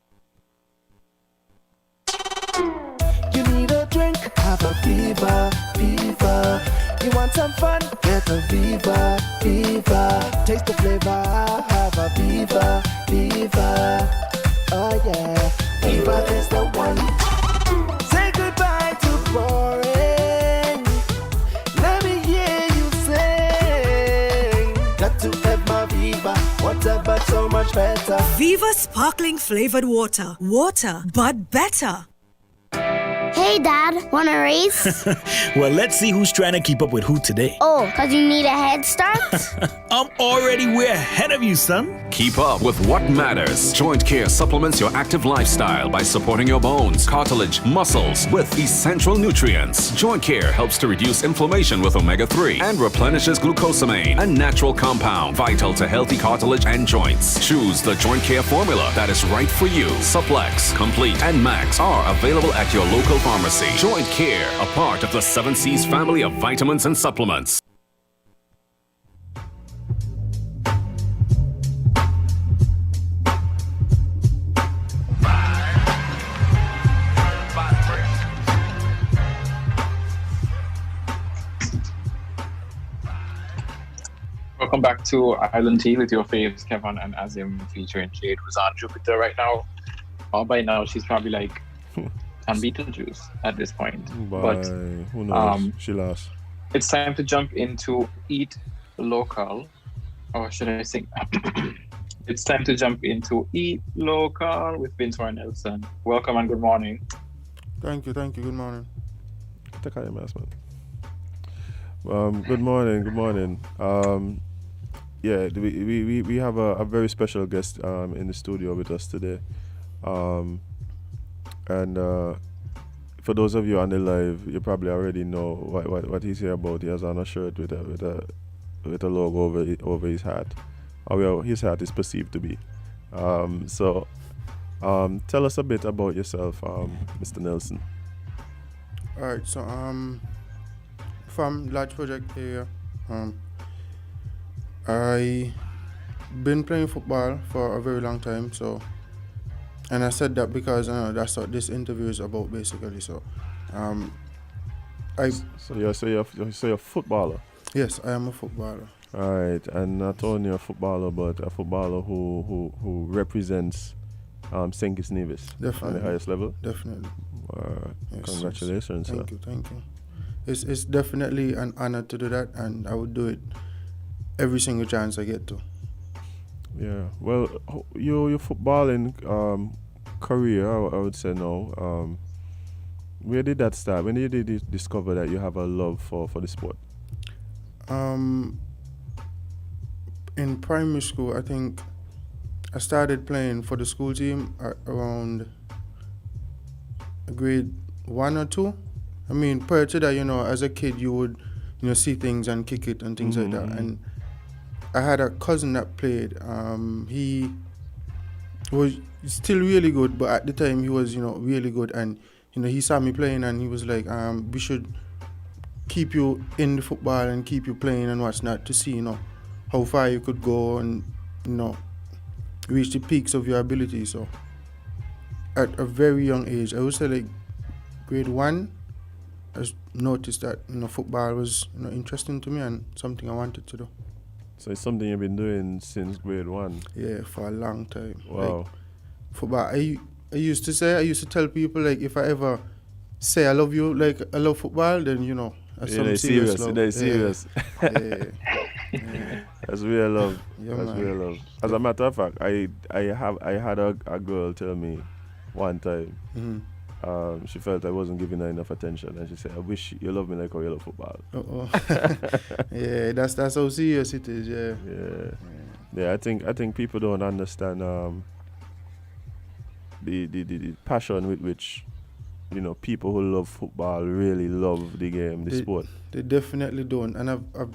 You need a drink, have a Viva, Viva. You want some fun, get a Viva, Viva. Taste the flavor, have a Viva, Viva. Oh yeah, Viva is the one. Say goodbye to boring. Let me hear you sing. Got to have my Viva, water but so much better. Viva sparkling flavored water. Water, but better. Hey Dad, wanna race? Well, let's see who's trying to keep up with who today. Oh, 'cause you need a head start? I'm already way ahead of you, son. Keep up with what matters. Joint Care supplements your active lifestyle by supporting your bones, cartilage, muscles with essential nutrients. Joint Care helps to reduce inflammation with omega-3 and replenishes glucosamine, a natural compound vital to healthy cartilage and joints. Choose the Joint Care formula that is right for you. Supplex, Complete, and Max are available at your local pharmacy. Joint Care, a part of the 7 C's family of vitamins and supplements. Welcome back to Island Tea with your faves, Kevon and Azem, featuring Jade, who's on Jupiter right now. Or by now, she's probably like on Beetlejuice at this point. But who knows? She lost. It's time to jump into Eat Local. Or should I sing? It's time to jump into Eat Local with Vinceroy Nelson. Welcome and good morning. Thank you. Good morning. Take out your mask, man. Good morning. Yeah, we have a very special guest in the studio with us today. And for those of you on the live, you probably already know what he's here about. He has on a shirt with a logo over his hat, or well, his hat is perceived to be. So tell us a bit about yourself, Mr. Nelson. All right. So from Large Project area, I been playing football for a very long time. So. And I said that because that's what this interview is about, basically. So, So you're a footballer. Yes, I am a footballer. All right, and not only a footballer, but a footballer who represents St Kitts and Nevis on the highest level. Definitely. Yes, congratulations, yes. Thank you. It's definitely an honor to do that, and I would do it every single chance I get to. Yeah, well, your footballing career, I would say now, where did that start? When did you discover that you have a love for the sport? In primary school, I think I started playing for the school team around grade 1 or 2. I mean, prior to that, as a kid, you would, see things and kick it and things like that. And I had a cousin that played. He was still really good, but at the time he was, really good. And, he saw me playing and he was like, we should keep you in the football and keep you playing and what's not to see, how far you could go and, reach the peaks of your ability. So at a very young age, I would say like grade 1, I noticed that football was interesting to me and something I wanted to do. So it's something you've been doing since grade 1? Yeah, for a long time. Wow. Like, football. I used to tell people, like, if I ever say I love you, like I love football, then that's some serious love. They're serious. Yeah. That's real love. Yeah, That's man. real love. As a matter of fact, I had a girl tell me one time. She felt I wasn't giving her enough attention, and she said, "I wish you love me like how you love football." Yeah, that's how serious it is. Yeah. I think people don't understand the passion with which people who love football really love the game, the sport. They definitely don't, and I've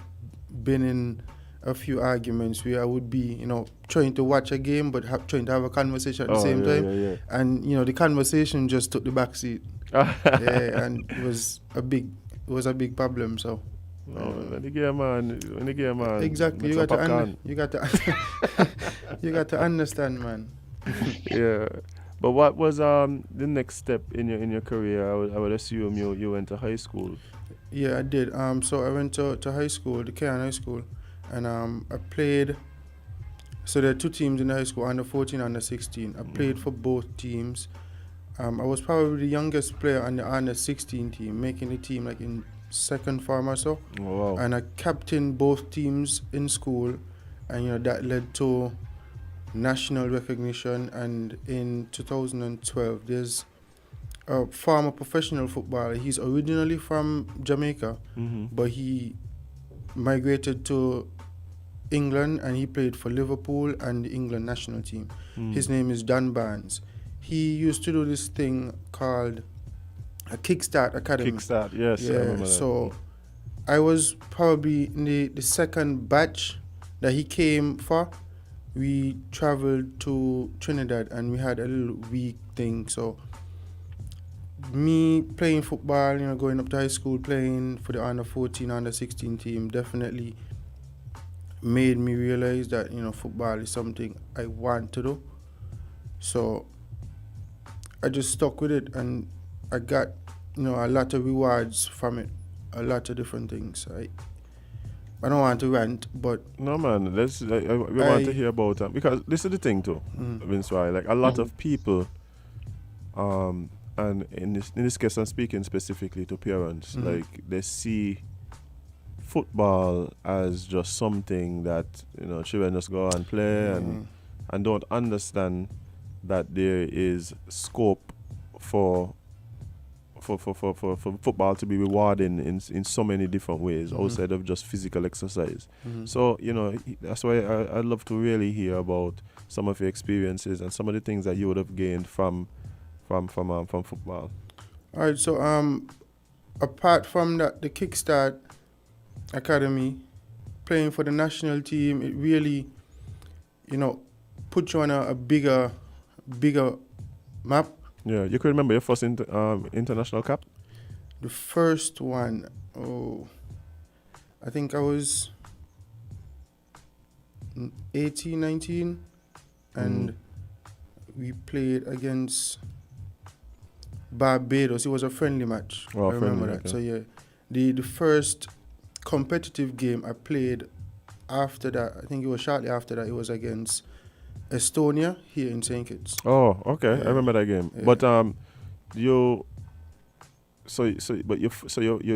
been in a few arguments where I would be, trying to watch a game but trying to have a conversation at the same time. Yeah. And the conversation just took the back seat. Yeah, and it was a big problem. So when the game on, exactly, you got to understand, man. Yeah. But what was the next step in your career? I would assume you went to high school. Yeah, I did. So I went to high school, the Kevon High School, and I played. So there are 2 teams in the high school, under 14, under 16. I played for both teams. I was probably the youngest player on the under 16 team, making the team like in second form or so. Oh, wow. And I captained both teams in school, and that led to national recognition. And in 2012, there's a former professional footballer. He's originally from Jamaica, but he migrated to England and he played for Liverpool and the England national team. His name is Don Barnes. He used to do this thing called a Kickstart Academy. Kickstart, yes. Yeah, I remember that. so I was probably in the second batch that he came for. We traveled to Trinidad and we had a little week thing. So me playing football, going up to high school, playing for the under 14, under 16 team definitely made me realize that, football is something I want to do. So I just stuck with it and I got, a lot of rewards from it, a lot of different things. I don't want to rant, but... No, man, we want to hear about it. Because this is the thing, too, Vinceroy. Like, a lot of people, and in this case, I'm speaking specifically to parents, like, they see football as just something that, children just go and play and don't understand that there is scope for football to be rewarding in so many different ways outside of just physical exercise. So, that's why I'd love to really hear about some of your experiences and some of the things that you would have gained from football. All right, so apart from that, the Kickstart Academy, playing for the national team, it really, put you on a bigger map. Yeah, you can remember your first international cap? The first one, I think I was 18, 19, and we played against Barbados. It was a friendly match. Oh, I remember that. Okay. So yeah, the first competitive game I played after that, I think it was shortly after that, it was against Estonia here in St Kitts. Oh, okay. Yeah. I remember that game. Yeah. But you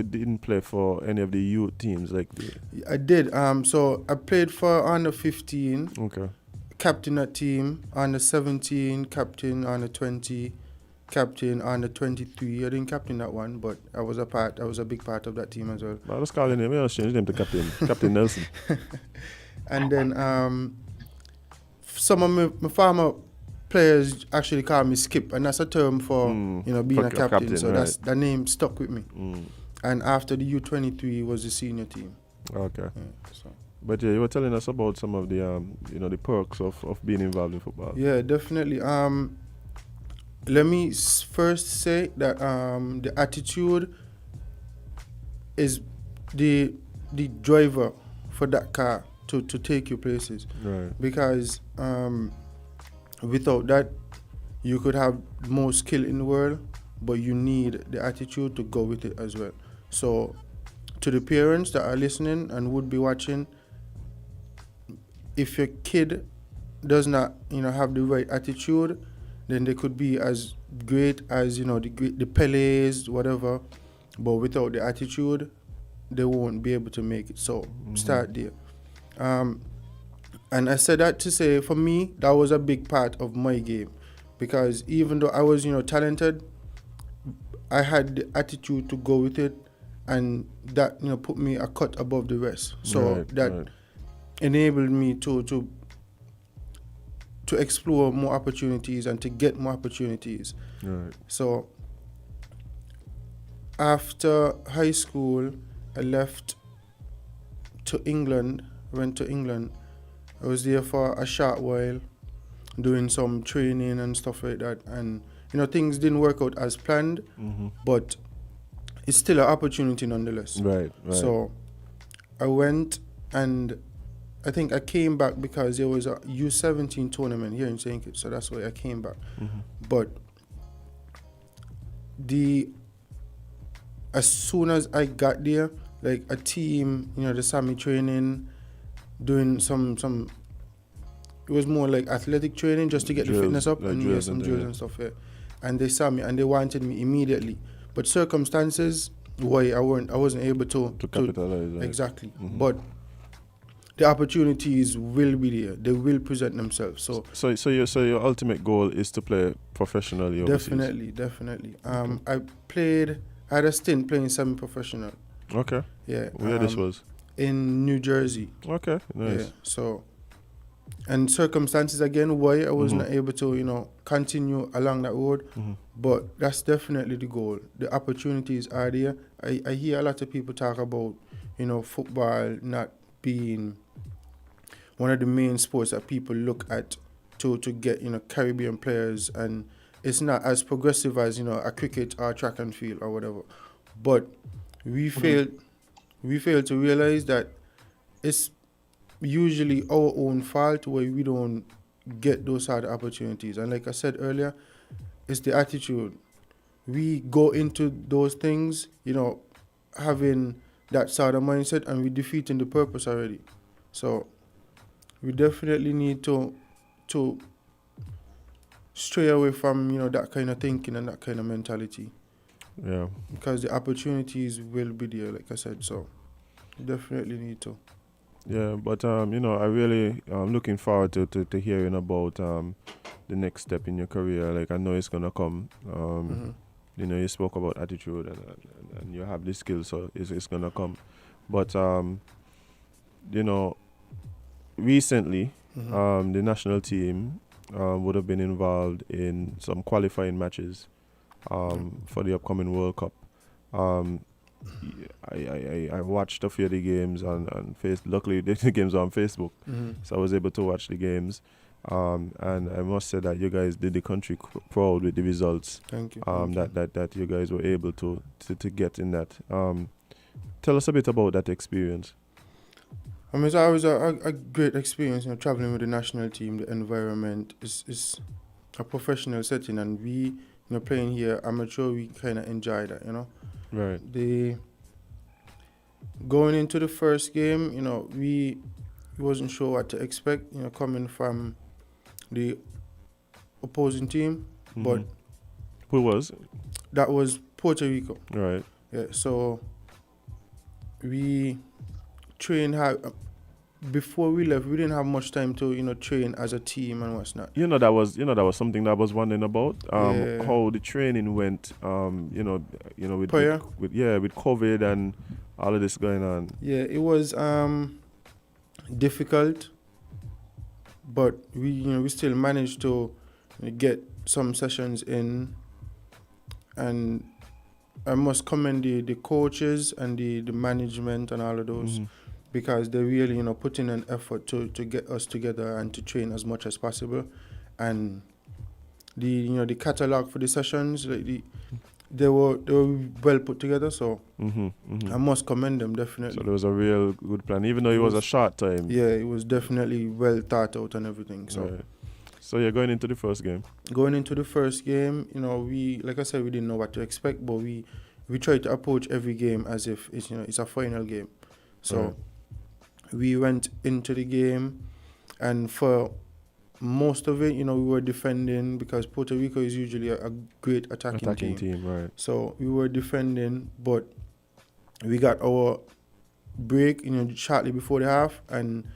didn't play for any of the youth teams like the... I did. So I played for under 15. Okay. Captain that team, under 17, captain under 20, captain under 23. I didn't captain that one, but I was a big part of that team as well. I was calling him. I was changing him to Captain Nelson. And then some of my former players actually call me Skip, and that's a term for being a captain. So right. that name stuck with me. And after the U23 was the senior team. Okay. Yeah, so. But yeah, you were telling us about some of the the perks of being involved in football. Yeah, definitely. Let me first say that the attitude is the driver for that car to take you places. Right. Because without that, you could have more skill in the world, but you need the attitude to go with it as well. So, to the parents that are listening and would be watching, if your kid does not, have the right attitude, then they could be as great as, the Pelés, whatever, but without the attitude, they won't be able to make it. So, start there. And I said that to say, for me, that was a big part of my game, because even though I was, talented, I had the attitude to go with it, and that, put me a cut above the rest. So that enabled me to explore more opportunities and to get more opportunities. Right. So after high school, I left to England, went to England. I was there for a short while, doing some training and stuff like that. And, things didn't work out as planned, but it's still an opportunity nonetheless. Right. So I went, and I think I came back because there was a U17 tournament here in St Kitts, so that's why I came back. But as soon as I got there, like a team, they saw me training, doing some it was more like athletic training just to get the fitness up, like and some drills and stuff. Yeah. And they saw me and they wanted me immediately, but circumstances why I wasn't able to capitalize. Right? Exactly. But the opportunities will be there. They will present themselves. So your ultimate goal is to play professionally overseas? Definitely. I had a stint playing semi-professional. Okay. Yeah. Where this was? In New Jersey. Okay. Nice. Yeah. So, and circumstances again why I wasn't able to continue along that road. But that's definitely the goal. The opportunities are there. I hear a lot of people talk about football not being one of the main sports that people look at to get Caribbean players, and it's not as progressive as a cricket or track and field or whatever. But we fail to realize that it's usually our own fault where we don't get those sort of opportunities. And like I said earlier, it's the attitude. We go into those things, having that sort of mindset, and we're defeating the purpose already. So we definitely need to stray away from that kind of thinking and that kind of mentality. Yeah. Because the opportunities will be there, like I said. So we definitely need to. Yeah, but I really looking forward to hearing about the next step in your career. Like I know it's gonna come. You spoke about attitude and you have the skills, so it's gonna come. But recently, the national team would have been involved in some qualifying matches for the upcoming World Cup. I watched a few of the games on luckily the games are on Facebook, so I was able to watch the games. And I must say that you guys did the country proud with the results. Thank you. That you guys were able to get in that. Tell us a bit about that experience. I mean, it's always a great experience, traveling with the national team. The environment is a professional setting, and we, playing here amateur, we kind of enjoy that, Right. Going into the first game, we wasn't sure what to expect, coming from the opposing team, but who was? That was Puerto Rico. Right. Yeah. So we trained hard. Before we left, we didn't have much time to train as a team and what's not. That was something that I was wondering about. How the training went. With COVID and all of this going on. Yeah, it was difficult but we still managed to get some sessions in, and I must commend the coaches and the management and all of those, because they really put in an effort to get us together and to train as much as possible, and the catalog for the sessions, they were well put together, so I must commend them, definitely. So there was a real good plan, even though it was a short time. Yeah, it was definitely well thought out and everything. So, right. So you're going into the first game. Going into the first game, we, like I said, we didn't know what to expect, but we tried to approach every game as if it's a final game. So we went into the game, and for most of it, we were defending, because Puerto Rico is usually a great attacking team. Right. So we were defending, but we got our break, shortly before the half, and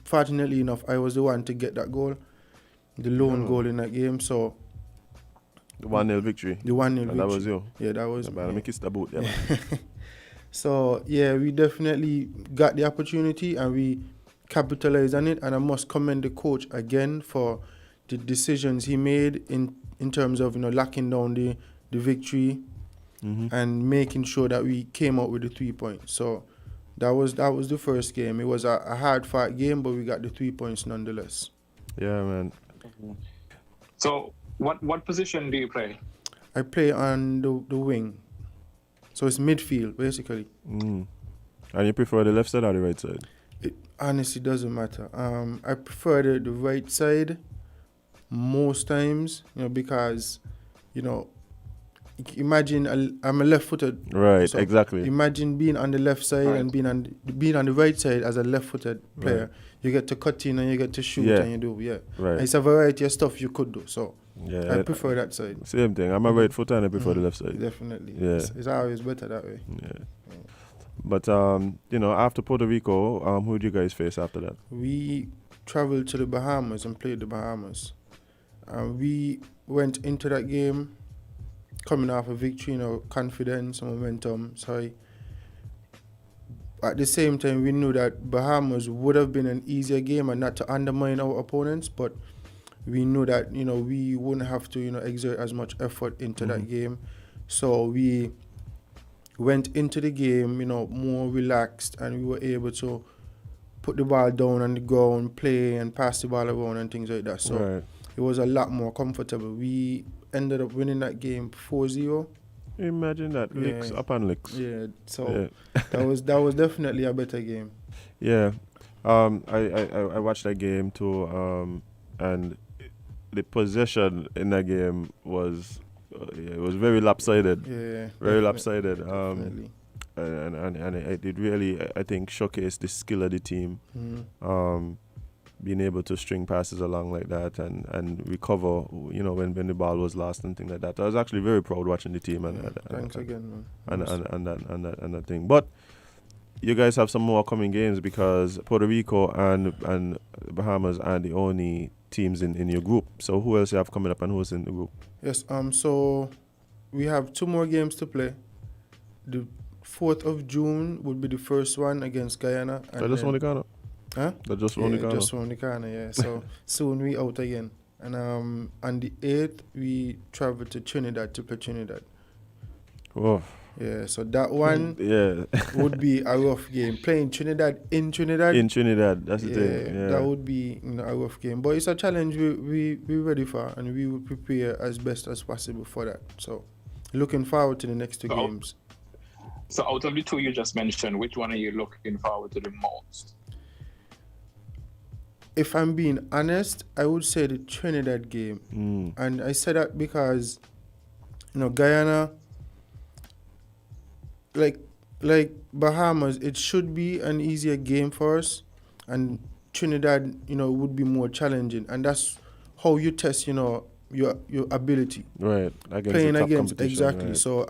fortunately enough, I was the one to get that goal, the lone goal in that game. So the 1-0 victory. The 1-0 victory. And that was you. Yeah, that was me. Let me kiss the boot. Yeah. So yeah, we definitely got the opportunity and we capitalized on it, and I must commend the coach again for the decisions he made in terms of locking down the victory and making sure that we came out with the 3 points. So that was the first game. It was a hard fought game, but we got the 3 points nonetheless. Yeah, man. So what position do you play? I play on the wing, so it's midfield basically. And you prefer the left side or the right side? It honestly doesn't matter. I prefer the right side most times, because, imagine I'm a left-footed. Right, so exactly. Imagine being on the left side and being on the right side as a left-footed player. Right. You get to cut in and you get to shoot and you do, Right. And it's a variety of stuff you could do. So yeah, I prefer that side. Same thing. I'm a right footer and I prefer the left side. Definitely. Yeah. It's always better that way. Yeah. But after Puerto Rico, who did you guys face after that? We traveled to the Bahamas and played the Bahamas. We went into that game coming off a victory, confidence, momentum. So at the same time, we knew that Bahamas would have been an easier game and not to undermine our opponents, but we knew that, we wouldn't have to, exert as much effort into that game. So we went into the game, more relaxed, and we were able to put the ball down on the ground, play and pass the ball around and things like that. So it was a lot more comfortable. We ended up winning that game 4-0. Imagine that, licks upon licks. Yeah, so that was definitely a better game. Yeah, I watched that game too, and the possession in that game was it was very lopsided. Yeah, very lopsided. Definitely. And it did really, I think, showcase the skill of the team. Being able to string passes along like that and recover, when the ball was lost and things like that. I was actually very proud watching the team thanks again, man. And that thing. But you guys have some more coming games, because Puerto Rico and Bahamas are the only teams in your group. So who else you have coming up and who's in the group? Yes. So we have 2 more games to play. The 4th of June would be the first one against Guyana. I just won the Ghana. Huh? That just won the Ghana. Just won the Ghana, yeah. So soon we out again. And on the 8th, we travel to Trinidad to play Trinidad. Oh. Yeah, so that one would be a rough game. Playing Trinidad in Trinidad. In Trinidad, that's the thing. Yeah. That would be a rough game. But it's a challenge we're ready for, and we will prepare as best as possible for that. So looking forward to the next 2 games. So out of the 2 you just mentioned, which one are you looking forward to the most? If I'm being honest, I would say the Trinidad game. And I say that because, Guyana, like Bahamas, it should be an easier game for us. And Trinidad, would be more challenging. And that's how you test, your ability. Right. Playing against, exactly. Right. So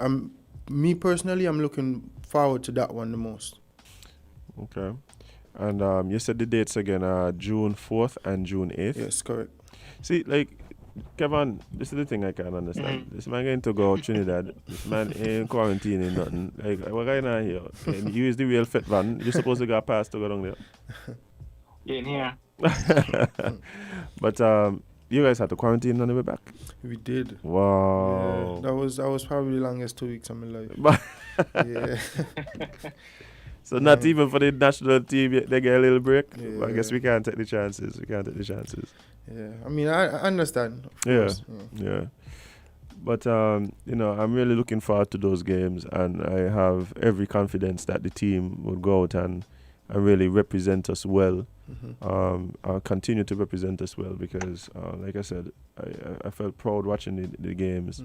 me personally, I'm looking forward to that one the most. Okay. And you said the dates again are June 4th and June 8th? Yes, correct. See, Kevon, this is the thing I can't understand. This man going to go Trinidad. This man ain't quarantining nothing. What going on here? And you is the real fit man. You're supposed to go past to go down there. Yeah, in here. But you guys had to quarantine on the way back? We did. Wow. Yeah, that was probably the longest 2 weeks of my life. Yeah. So not even for the national team, they get a little break. Yeah. But I guess we can't take the chances. Yeah. I mean, I understand. Of course. Yeah. But I'm really looking forward to those games, and I have every confidence that the team will go out and really represent us well. Continue to represent us well because, like I said, I felt proud watching the games.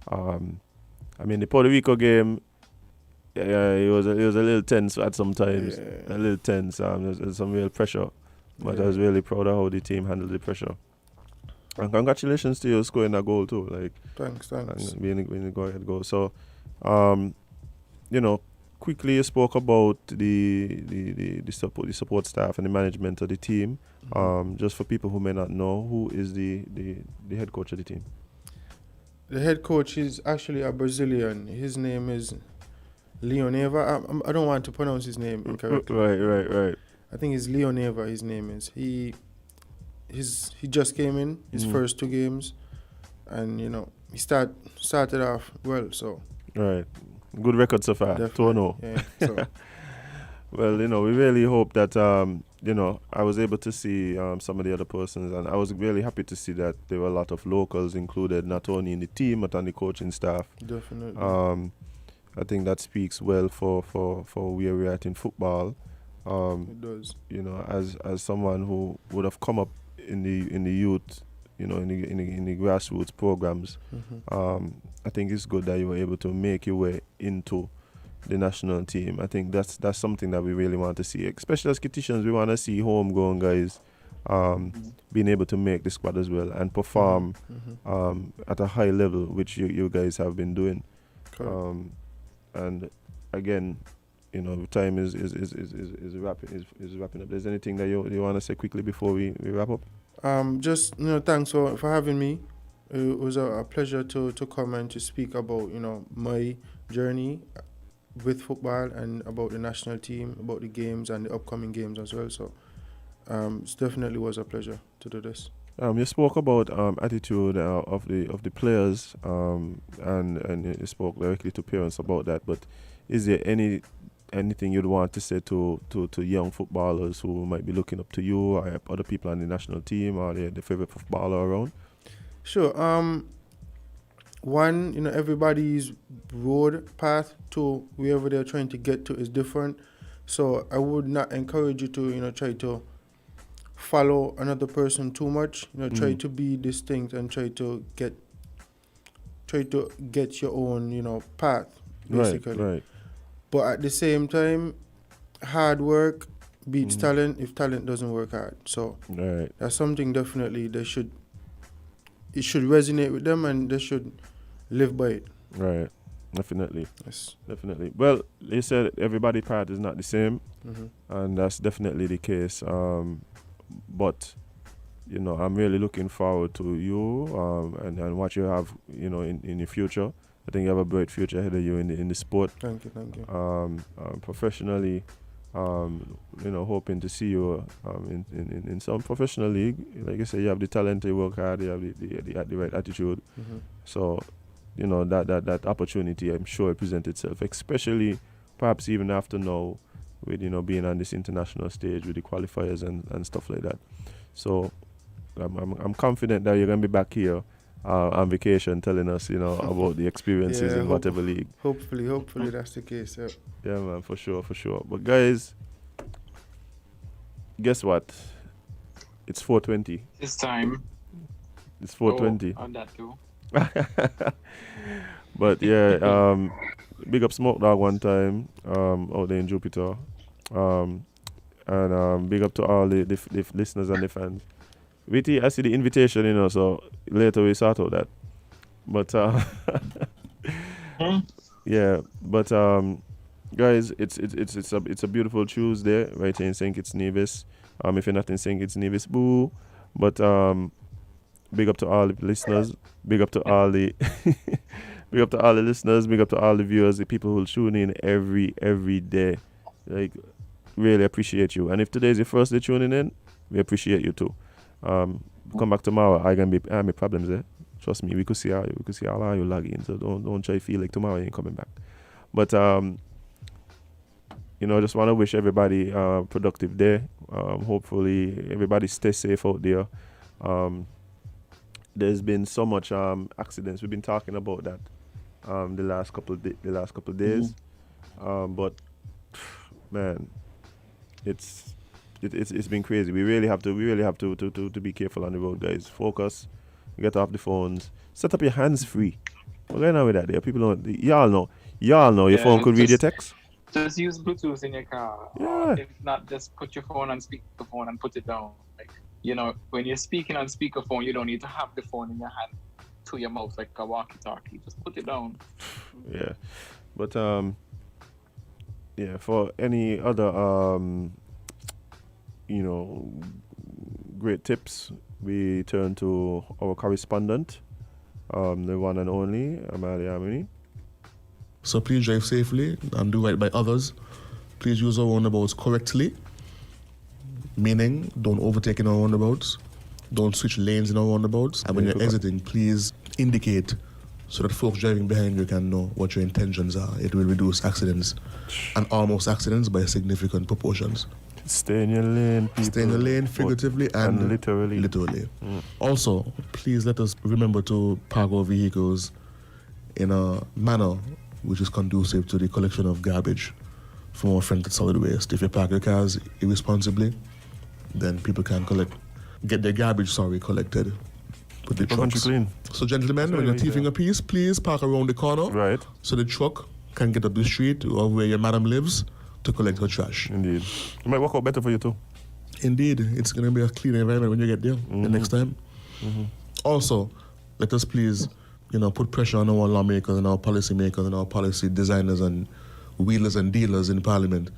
The Puerto Rico game, it was a little tense at some times. A little tense. There's some real pressure, but I was really proud of how the team handled the pressure. And congratulations to you scoring that goal too. Thanks. And being a go-ahead goal. So, quickly you spoke about the support staff and the management of the team. Just for people who may not know, who is the head coach of the team? The head coach is actually a Brazilian. His name is Leoneva. I don't want to pronounce his name incorrectly. Right. I think it's Leoneva. His name is. He just came in his first 2 games, and he started off well. So right, good record so far. 2-0. Yeah. So. Well, we really hope that I was able to see some of the other persons, and I was really happy to see that there were a lot of locals included, not only in the team but on the coaching staff. Definitely. I think that speaks well for where we're at in football. It does. As someone who would have come up in the youth, in the grassroots programs, I think it's good that you were able to make your way into the national team. I think that's something that we really want to see, especially as Kittitians. We want to see homegrown guys being able to make the squad as well and perform at a high level, which you guys have been doing. And again, time is wrapping up. Is anything that you want to say quickly before we wrap up? Just thanks for having me. It was a pleasure to come and to speak about my journey with football and about the national team, about the games and the upcoming games as well. So it definitely was a pleasure to do this. You spoke about attitude of the players, and you spoke directly to parents about that. But is there anything you'd want to say to young footballers who might be looking up to you or other people on the national team or the favorite footballer around? Sure. One, everybody's road path to wherever they're trying to get to is different. So I would not encourage you to, try to follow another person too much. Try to be distinct and try to get your own, path, basically. Right. But at the same time, hard work beats talent if talent doesn't work hard. So that's something definitely it should resonate with them and they should live by it. Right. Definitely. Yes. Definitely. Well, you said everybody's path is not the same, and that's definitely the case. But I'm really looking forward to you and what you have, in your future. I think you have a bright future ahead of you in the sport. Thank you. Professionally, hoping to see you in some professional league. Like I said, you have the talent, you work hard, you have the right attitude. So, that opportunity, I'm sure, it presents itself, especially perhaps even after now, with being on this international stage with the qualifiers and stuff like that. So, I'm confident that you're gonna be back here on vacation, telling us, about the experiences in whatever league. Hopefully that's the case. Yeah, man, for sure. But guys, guess what? It's 4:20. It's time. It's 4:20. On that too. But yeah, big up Smoke Dog one time out there in Jupiter, and big up to all the listeners and the fans. Witty, I see the invitation, so later we sort out that. But yeah, but guys, it's a beautiful Tuesday right here in St Kitts and Nevis. If you're not in St Kitts and Nevis, boo. But big up to all the listeners. Big up to all the big up to all the listeners. Big up to all the viewers, the people who tune in every day. Like, really appreciate you. And if today is your first day tuning in, We appreciate you too. Come back tomorrow. I have problems there. Trust me. We could see all you logging. So don't try to feel like tomorrow you ain't coming back. But you know, I just want to wish everybody a productive day. Hopefully everybody stay safe out there. There's been so much accidents. We've been talking about that the last couple of days. But man, it's been crazy. We really have to be careful on the road, guys. Focus. Get off the phones. Set up your hands free. What's going on with that? There, people don't. Y'all know your phone could read your text. Just use Bluetooth in your car. Yeah. If not, just put your phone on speakerphone and put it down. Like, you know, when you're speaking on speakerphone, you don't need to have the phone in your hand to your mouth like a walkie-talkie. Just put it down. Yeah, but for any other great tips, we turn to our correspondent, the one and only Amali. So please drive safely and do right by others. Please use our roundabouts correctly, meaning don't overtake in our roundabouts, don't switch lanes in our roundabouts, and when you're exiting, please indicate so that folks driving behind you can know what your intentions are. It will reduce accidents and almost accidents by significant proportions. Stay in your lane, people. Stay in your lane figuratively and literally. Also, please let us remember to park our vehicles in a manner which is conducive to the collection of garbage from our friends at solid waste. If you park your cars irresponsibly, then people can get their garbage collected. Put the trucks. Clean. So gentlemen, when you're thieving a piece, please park around the corner. Right. So the truck can get up the street or where your madam lives to collect her trash. Indeed. It might work out better for you too. Indeed. It's going to be a clean environment when you get there the next time. Also, let us please, put pressure on our lawmakers and our policymakers and our policy designers and wheelers and dealers in Parliament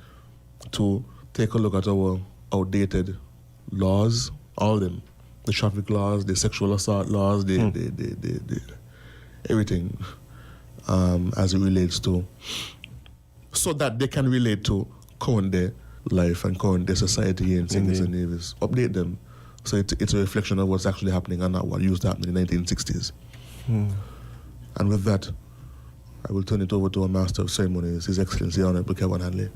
to take a look at our outdated laws, all of them. The traffic laws, the sexual assault laws, the everything as it relates to, so that they can relate to current day life and current day society here in St Kitts and Nevis. Update them so it's a reflection of what's actually happening and not what used to happen in the 1960s. And with that, I will turn it over to our Master of Ceremonies, His Excellency Honorable Kevon Hanley.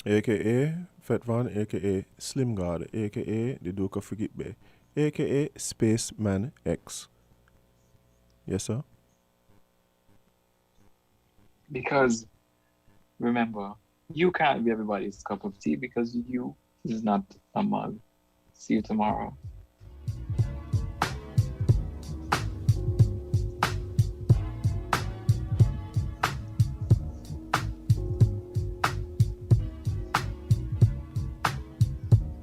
A.K.A. Fetvan, A.K.A. Slim God, A.K.A. the Duke of Frigate Bay, A.K.A. Spaceman X. Yes, sir? Because, remember, you can't be everybody's cup of tea because you is not a mug. See you tomorrow.